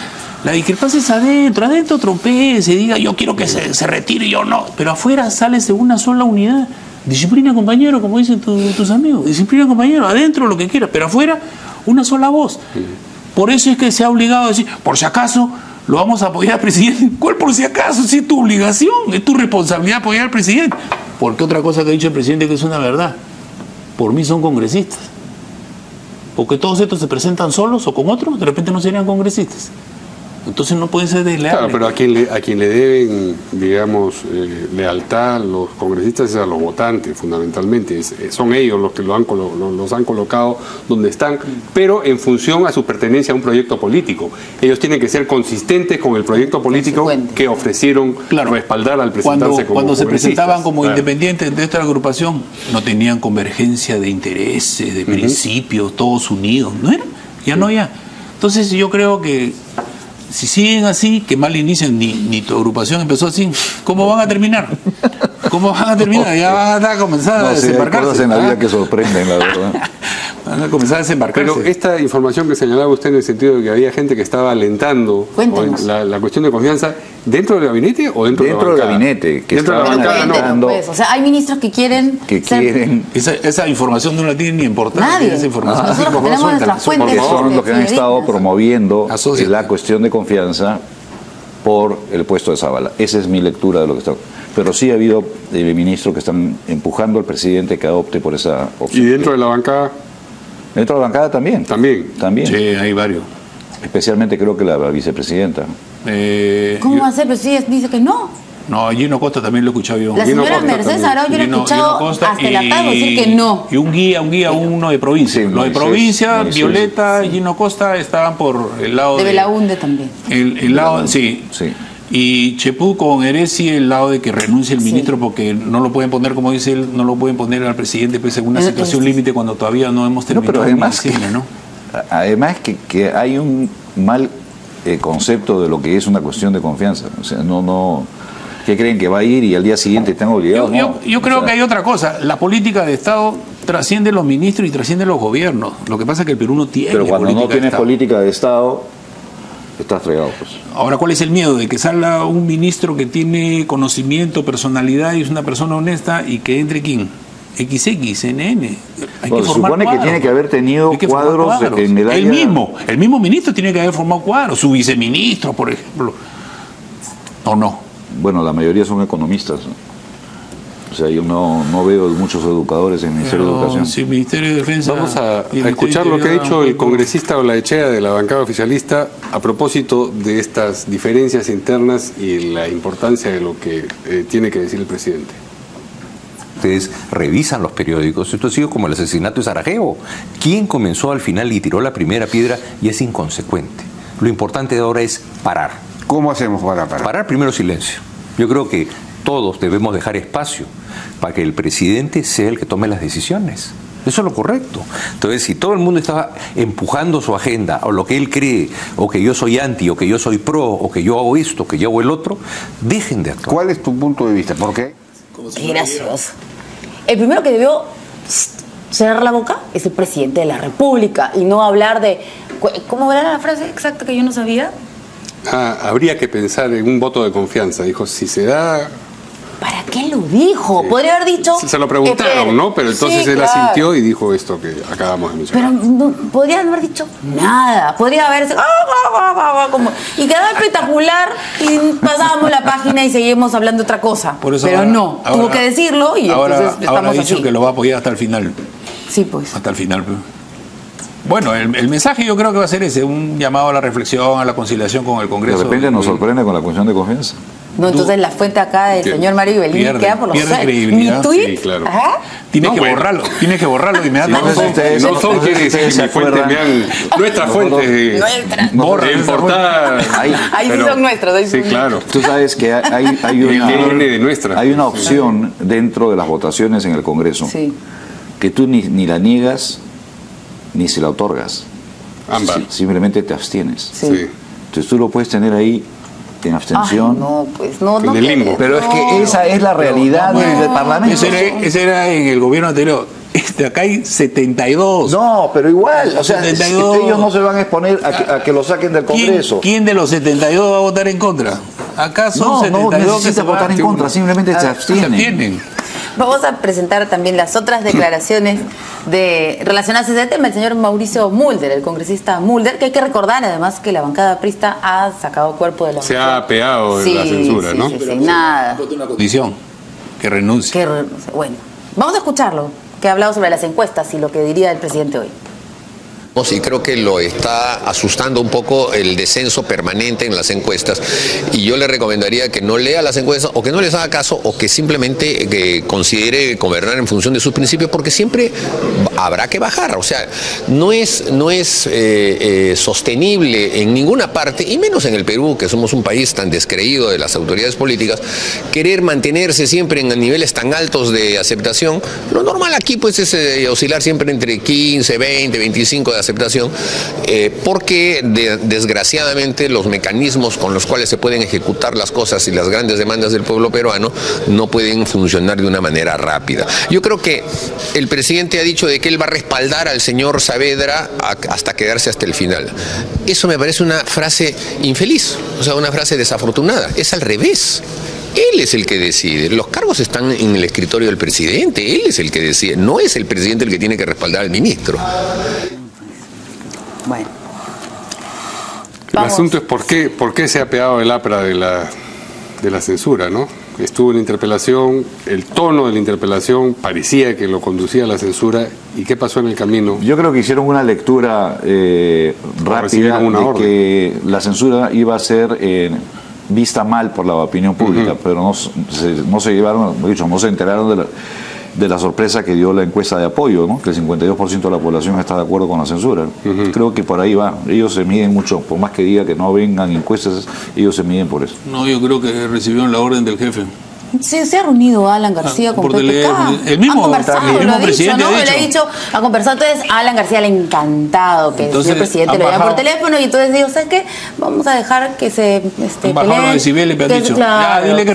la discrepancia es adentro trompee, se diga yo quiero que se retire, yo no. Pero afuera sales de una sola unidad. Disciplina, compañero, como dicen tus amigos. Disciplina, compañero, adentro lo que quieras, pero afuera una sola voz. Por eso es que se ha obligado a decir, por si acaso lo vamos a apoyar al presidente. ¿Cuál por si acaso? Si es tu obligación, es tu responsabilidad apoyar al presidente. Porque otra cosa que ha dicho el presidente que es una verdad. Por mí son congresistas. Porque todos estos se presentan solos o con otros, de repente no serían congresistas. Entonces no pueden ser desleales. Claro, pero a quien le deben, digamos, lealtad los congresistas es a los votantes, fundamentalmente. Son ellos los que los han colocado donde están, pero en función a su pertenencia a un proyecto político. Ellos tienen que ser consistentes con el proyecto político que ofrecieron respaldar al presentarse como cuando se presentaban como independientes de esta agrupación, no tenían convergencia de intereses, de principios, todos unidos. ¿No era? Ya no, ya. Entonces yo creo que si siguen así, que mal inician, ni tu agrupación empezó así, ¿cómo van a terminar? ¿Cómo van a terminar? Ya van a comenzar a desembarcarse. Hay cosas en la vida que sorprenden, la verdad. Van a comenzar a desembarcarse. Pero esta información que señalaba usted en el sentido de que había gente que estaba alentando la cuestión de confianza, ¿dentro del gabinete o dentro de la bancada? Del gabinete, que dentro de la bancada, no. Pues, o sea, hay ministros que quieren... Esa información no la tienen ni importancia. Nadie. Esa información. Nosotros tenemos nuestras fuentes. Porque son los que han estado promoviendo la cuestión de confianza por el puesto de Zavala. Esa es mi lectura de lo que está. Pero sí ha habido ministros que están empujando al presidente que adopte por esa opción. ¿Y dentro de la bancada? Dentro de la bancada también. También. Sí, hay varios. Especialmente creo que la vicepresidenta. ¿Cómo va a ser? Pero si ella dice que no. No, Gino Costa también lo he escuchado yo. La señora Mercedes Araujo lo he escuchado hasta el ataque decir que no. Y uno de provincia. Los de provincia, Violeta, Gino Costa estaban por el lado de Belaunde también. El lado, sí. Y Chepú con Eresi el lado de que renuncie el ministro porque no lo pueden poner, como dice él, no lo pueden poner al presidente pues en una situación límite cuando todavía no hemos terminado. Pero además que hay un mal concepto de lo que es una cuestión de confianza. O sea, ¿qué creen que va a ir y al día siguiente están obligados? Yo creo que hay otra cosa. La política de Estado trasciende los ministros y trasciende los gobiernos. Lo que pasa es que el Perú no tiene. Pero cuando no tienes política de Estado, Estás fregado, pues. Ahora, ¿cuál es el miedo? De que salga un ministro que tiene conocimiento, personalidad y es una persona honesta y que entre ¿quién? XX, CNN. Se supone que tiene que haber tenido cuadros en el área... El mismo ministro tiene que haber formado cuadros, su viceministro, por ejemplo. ¿O no? Bueno, la mayoría son economistas, ¿no? O sea, yo no veo muchos educadores en el Ministerio de Educación. Sí, Ministerio de Defensa. Vamos a escuchar lo que ha dicho el congresista Olaechea de la bancada oficialista a propósito de estas diferencias internas y la importancia de lo que tiene que decir el presidente. Ustedes revisan los periódicos, esto ha sido como el asesinato de Sarajevo. ¿Quién comenzó al final y tiró la primera piedra? Y es inconsecuente. Lo importante de ahora es parar. ¿Cómo hacemos para parar? Parar primero silencio. Yo creo que todos debemos dejar espacio para que el presidente sea el que tome las decisiones. Eso es lo correcto. Entonces, si todo el mundo está empujando su agenda o lo que él cree, o que yo soy anti, o que yo soy pro, o que yo hago esto, que yo hago el otro, dejen de actuar. ¿Cuál es tu punto de vista? ¿Por qué? Qué gracioso. El primero que debió cerrar la boca es el presidente de la República y no hablar de... ¿Cómo era la frase exacta que yo no sabía? Habría que pensar en un voto de confianza. Dijo, si se da... ¿Para qué lo dijo? Sí. Podría haber dicho... Se lo preguntaron, ¿no? Pero entonces él asintió y dijo esto que acabamos de mencionar. Pero no, podría no haber dicho nada. Podría haberse... como, y quedaba espectacular y pasábamos la página y seguimos hablando otra cosa. Por eso pero ahora, no, tuvo que decirlo y entonces estamos ahora ha dicho así. Que lo va a apoyar hasta el final. Sí, pues. Hasta el final, pues. Bueno, el mensaje yo creo que va a ser ese, un llamado a la reflexión, a la conciliación con el Congreso. De repente nos sorprende con la cuestión de confianza. No, entonces la fuente acá del señor Mario Ibelín queda por los suelos. Mi tuit, sí, claro. Tienes que borrarlo inmediatamente. No son quienes dicen mi fuente, vean nuestras fuentes. Ahí sí son nuestros. Sí, claro. Tú sabes que hay una opción dentro de las votaciones en el Congreso que tú ni la niegas ni se la otorgas. Ambas. Simplemente te abstienes. Sí. Entonces tú lo puedes tener ahí en abstención. Ay, no, pues no. En el limbo. Pero es que esa es la realidad del Parlamento. Ese era en el gobierno anterior. Acá hay 72. No, pero igual, o sea, 72. Ellos no se van a exponer a que lo saquen del Congreso. ¿Quién de los 72 va a votar en contra? Acá son 72 que se votar en contra, simplemente se abstienen. Vamos a presentar también las otras declaraciones relacionadas a ese tema. El señor Mauricio Mulder, el congresista Mulder, que hay que recordar además que la bancada prista ha sacado cuerpo de la... Se ha apeado de la censura, ¿no? Sí, nada. Una condición, que renuncie. Bueno, vamos a escucharlo, que ha hablado sobre las encuestas y lo que diría el presidente hoy. Y creo que lo está asustando un poco el descenso permanente en las encuestas, y yo le recomendaría que no lea las encuestas o que no les haga caso o que simplemente considere gobernar en función de sus principios, porque siempre habrá que bajar. O sea, no es sostenible en ninguna parte, y menos en el Perú, que somos un país tan descreído de las autoridades políticas, querer mantenerse siempre en niveles tan altos de aceptación. Lo normal aquí pues es oscilar siempre entre 15, 20, 25 de aceptación, porque desgraciadamente los mecanismos con los cuales se pueden ejecutar las cosas y las grandes demandas del pueblo peruano no pueden funcionar de una manera rápida. Yo creo que el presidente ha dicho de que él va a respaldar al señor Saavedra hasta quedarse hasta el final. Eso me parece una frase infeliz, o sea, una frase desafortunada. Es al revés. Él es el que decide. Los cargos están en el escritorio del presidente. Él es el que decide. No es el presidente el que tiene que respaldar al ministro. Bueno. El asunto es por qué se ha pegado el APRA de la censura, ¿no? Estuvo en la interpelación, el tono de la interpelación parecía que lo conducía a la censura. ¿Y qué pasó en el camino? Yo creo que hicieron una lectura rápida de que la censura iba a ser vista mal por la opinión pública, pero no se llevaron, no se enteraron de la sorpresa que dio la encuesta de apoyo, ¿no? Que el 52% de la población está de acuerdo con la censura. Creo que por ahí va. Ellos se miden mucho, por más que diga que no vengan encuestas, ellos se miden por eso. No, yo creo que recibieron la orden del jefe. Sí, se ha reunido Alan García con PPK. El mismo presidente ha conversado. Entonces, a Alan García le ha encantado que el señor presidente lo vea por teléfono, y entonces digo, ¿sabes qué? Vamos a dejar que se han bajado los decibeles, me han dicho. Claro, dile que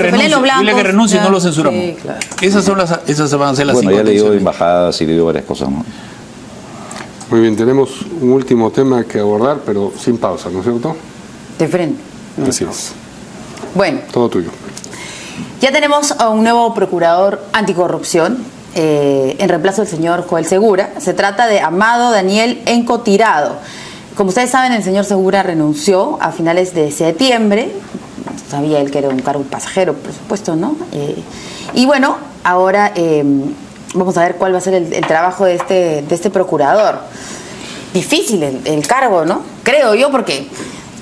renuncie y no lo censuramos. Sí, claro. Esas van a ser las cinco. Bueno, ya le dio embajadas y le dio varias cosas, ¿no? Muy bien, tenemos un último tema que abordar, pero sin pausa, ¿no es cierto? De frente. Así es. Bueno. Todo tuyo. Ya tenemos a un nuevo procurador anticorrupción en reemplazo del señor Joel Segura. Se trata de Amado Daniel Enco Tirado. Como ustedes saben, el señor Segura renunció a finales de septiembre. Sabía él que era un cargo pasajero, por supuesto, ¿no? Y bueno, ahora vamos a ver cuál va a ser el trabajo de este procurador. Difícil el cargo, ¿no? Creo yo, porque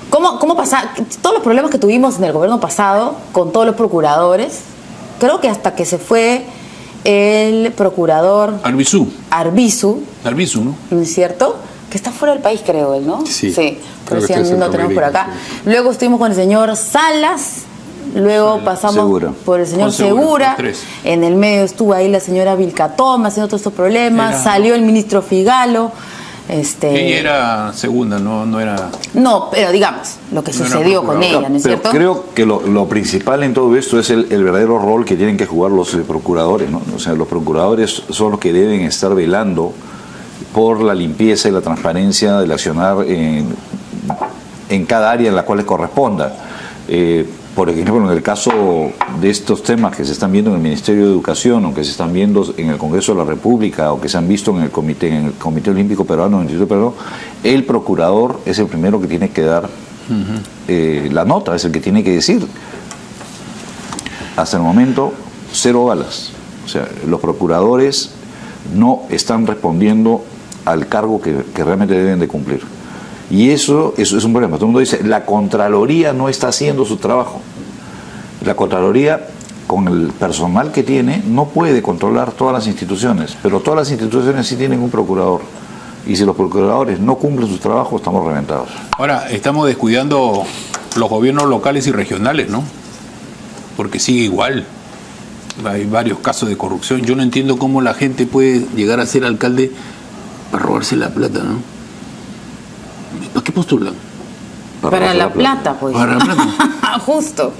¿cómo pasa? Todos los problemas que tuvimos en el gobierno pasado con todos los procuradores, creo que hasta que se fue el procurador Arbizu, ¿no? ¿No es cierto? Que está fuera del país, creo él, ¿no? Sí. Pero sí, no tenemos por acá. Sí. Luego estuvimos con el señor Salas, luego pasamos por el señor Segura. En el medio estuvo ahí la señora Vilcatoma haciendo todos estos problemas. Salió el ministro Figalo. Ella era segunda, no era... No, pero digamos, lo que sucedió con ella, ¿no es cierto? Creo que lo principal en todo esto es el verdadero rol que tienen que jugar los procuradores, ¿no? O sea, los procuradores son los que deben estar velando por la limpieza y la transparencia del accionar en cada área en la cual les corresponda. Por ejemplo, en el caso de estos temas que se están viendo en el Ministerio de Educación, o que se están viendo en el Congreso de la República, o que se han visto en el Comité Olímpico Peruano, en el Instituto Peruano, el procurador es el primero que tiene que dar la nota, es el que tiene que decir. Hasta el momento, 0 balas. O sea, los procuradores no están respondiendo al cargo que realmente deben de cumplir. Y eso es un problema. Todo el mundo dice, la Contraloría no está haciendo su trabajo. La Contraloría, con el personal que tiene, no puede controlar todas las instituciones, pero todas las instituciones sí tienen un procurador. Y si los procuradores no cumplen su trabajo, estamos reventados. Ahora, estamos descuidando los gobiernos locales y regionales, ¿no? Porque sigue igual. Hay varios casos de corrupción. Yo no entiendo cómo la gente puede llegar a ser alcalde para robarse la plata, ¿no? ¿Para qué postulan? Para la plata, pues. Para la plata. Justo.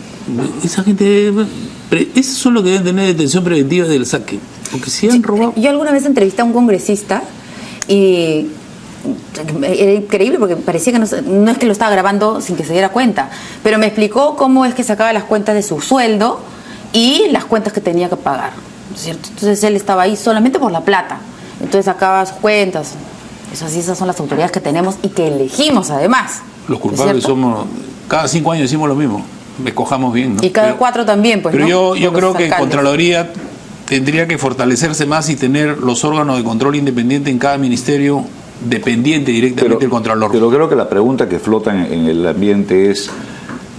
Esa gente, esos son los que deben tener detención preventiva del saque. Porque si han robado. Yo alguna vez entrevisté a un congresista y era increíble porque parecía que no es que lo estaba grabando sin que se diera cuenta, pero me explicó cómo es que sacaba las cuentas de su sueldo y las cuentas que tenía que pagar, ¿cierto? Entonces él estaba ahí solamente por la plata. Entonces sacaba sus cuentas. Esas son las autoridades que tenemos y que elegimos además. Los culpables somos, cada 5 años decimos lo mismo, escojamos bien, ¿no? Y cada 4 también, pues. Pero ¿no? yo creo que Contraloría tendría que fortalecerse más y tener los órganos de control independiente en cada ministerio, dependiente directamente del Contralor. Pero creo que la pregunta que flota en el ambiente es,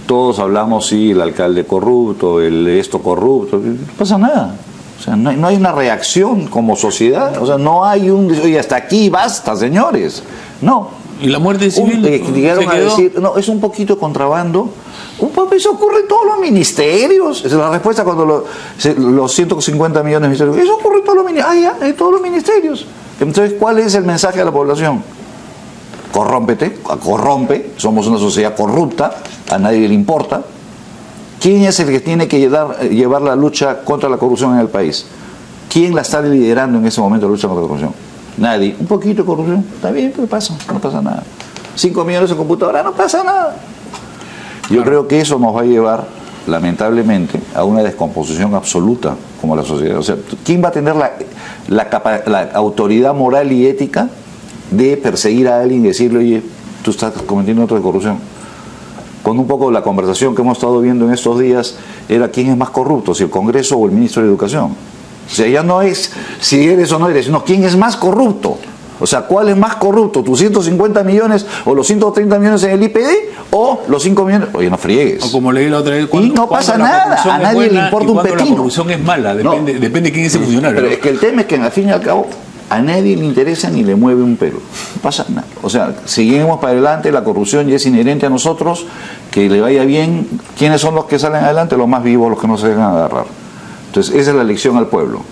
todos hablamos, sí, el alcalde corrupto, esto corrupto, no pasa nada. O sea, no hay una reacción como sociedad. O sea, no hay oye, hasta aquí basta, señores. No. ¿Y la muerte civil? Llegaron a decir, no, es un poquito contrabando. Eso ocurre en todos los ministerios. Esa es la respuesta cuando los 150 millones de ministerios. Eso ocurre en todos los ministerios. En todos los ministerios. Entonces, ¿cuál es el mensaje a la población? Corrómpete, corrompe. Somos una sociedad corrupta. A nadie le importa. ¿Quién es el que tiene que llevar la lucha contra la corrupción en el país? ¿Quién la está liderando en ese momento la lucha contra la corrupción? Nadie. Un poquito de corrupción, está bien, pero no pasa nada. 5 millones de computadoras, no pasa nada. Yo creo que eso nos va a llevar, lamentablemente, a una descomposición absoluta como la sociedad. O sea, ¿quién va a tener la autoridad moral y ética de perseguir a alguien y decirle, oye, tú estás cometiendo actos de corrupción? Con un poco la conversación que hemos estado viendo en estos días era quién es más corrupto, si el Congreso o el Ministro de Educación. O sea, ya no es si eres o no eres, sino quién es más corrupto. O sea, ¿cuál es más corrupto? ¿Tus 150 millones o los 130 millones en el IPD o los 5 millones? Oye, no friegues. O como leí la otra vez, y no pasa nada, a nadie le importa un pepino. La corrupción es mala, depende de quién es el funcionario. Pero es que el tema es que al fin y al cabo a nadie le interesa ni le mueve un pelo. No pasa nada. O sea, seguimos para adelante, la corrupción ya es inherente a nosotros, que le vaya bien. ¿Quiénes son los que salen adelante? Los más vivos, los que no se dejan agarrar. Entonces, esa es la lección al pueblo.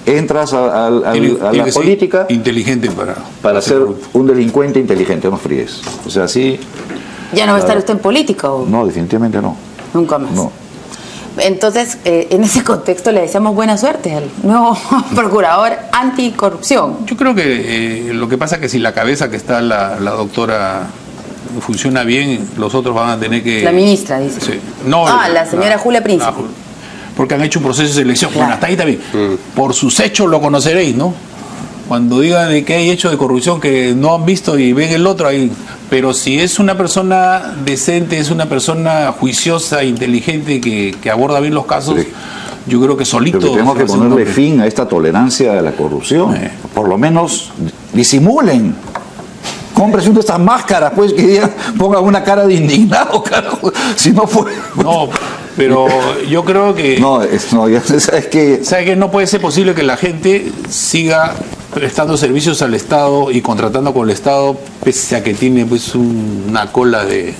Entras a la política inteligente para ser un delincuente inteligente, no fríes. O sea, así... ¿Ya no va a estar usted en política? ¿O? No, definitivamente no. Nunca más. No. Entonces, en ese contexto le deseamos buena suerte al nuevo procurador anticorrupción. Yo creo que lo que pasa es que si la cabeza que está la doctora funciona bien, los otros van a tener que... La ministra, dice. Sí. No, la señora Julia Príncipe. Porque han hecho un proceso de selección. Bueno, hasta ahí también. Por sus hechos lo conoceréis, ¿no? Cuando digan de que hay hechos de corrupción que no han visto y ven el otro ahí. Pero si es una persona decente, es una persona juiciosa, inteligente, que aborda bien los casos, yo creo que solito... Pero tenemos que ponerle fin a esta tolerancia a la corrupción. Por lo menos disimulen. Cómprese una de estas máscaras, pues, que ya pongan una cara de indignado, carajo. Si no fue... No, pero yo creo que... ¿sabes qué? ¿Sabe que no puede ser posible que la gente siga prestando servicios al Estado y contratando con el Estado pese a que tiene pues una cola de...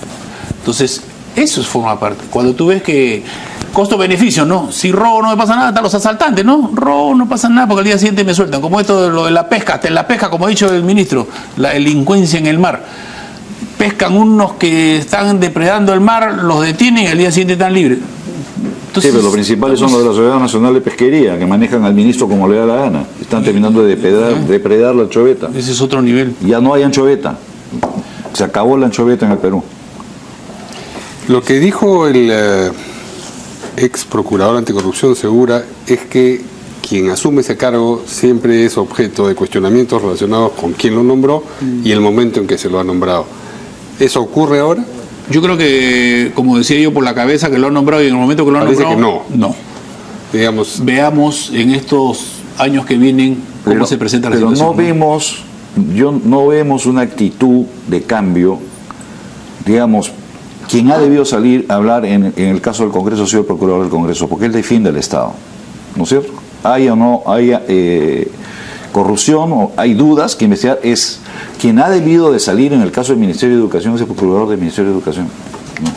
Entonces, eso forma parte. Cuando tú ves que costo-beneficio, ¿no? Si robo no me pasa nada, están los asaltantes, ¿no? Robo no pasa nada porque al día siguiente me sueltan. Como esto de lo de la pesca, hasta en la pesca, como ha dicho el ministro, la delincuencia en el mar. Pescan unos que están depredando el mar, los detienen y al día siguiente están libres. Entonces, sí, pero los principales son los de la Sociedad Nacional de Pesquería, que manejan al ministro como le da la gana. Están terminando de depredar la anchoveta. Ese es otro nivel. Ya no hay anchoveta. Se acabó la anchoveta en el Perú. Lo que dijo el ex procurador anticorrupción Segura es que quien asume ese cargo siempre es objeto de cuestionamientos relacionados con quién lo nombró y el momento en que se lo ha nombrado. ¿Eso ocurre ahora? Yo creo que, como decía yo, por la cabeza que lo han nombrado y en el momento que lo han nombrado... Que no. No. Digamos, veamos en estos años que vienen cómo se presenta la situación. Pero no vemos una actitud de cambio, digamos. Quien ha debido salir a hablar en el caso del Congreso ha sido el Procurador del Congreso, porque él defiende al Estado, ¿no es cierto? Haya o no haya corrupción o hay dudas que investigar, es quien ha debido de salir en el caso del Ministerio de Educación es el Procurador del Ministerio de Educación, ¿no?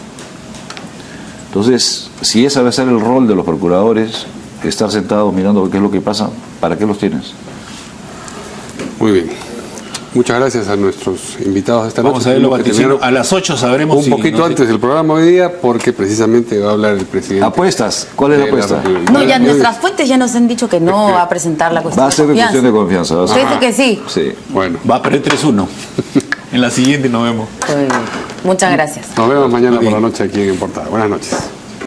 Entonces, si ese va a ser el rol de los procuradores, estar sentados mirando qué es lo que pasa, ¿para qué los tienes? Muy bien. Muchas gracias a nuestros invitados de esta noche. Vamos a ver lo vaticino. A las 8 sabremos un poquito antes del programa hoy día, porque precisamente va a hablar el presidente. ¿Apuestas? ¿Cuál es la apuesta? No, ya nuestras fuentes ya nos han dicho que no va a presentar la cuestión de confianza. Va a ser de cuestión de confianza. Usted dice que sí. Sí. Bueno. Va a perder 3-1. En la siguiente nos vemos. Muchas gracias. Nos vemos mañana por la noche aquí en Portada. Buenas noches.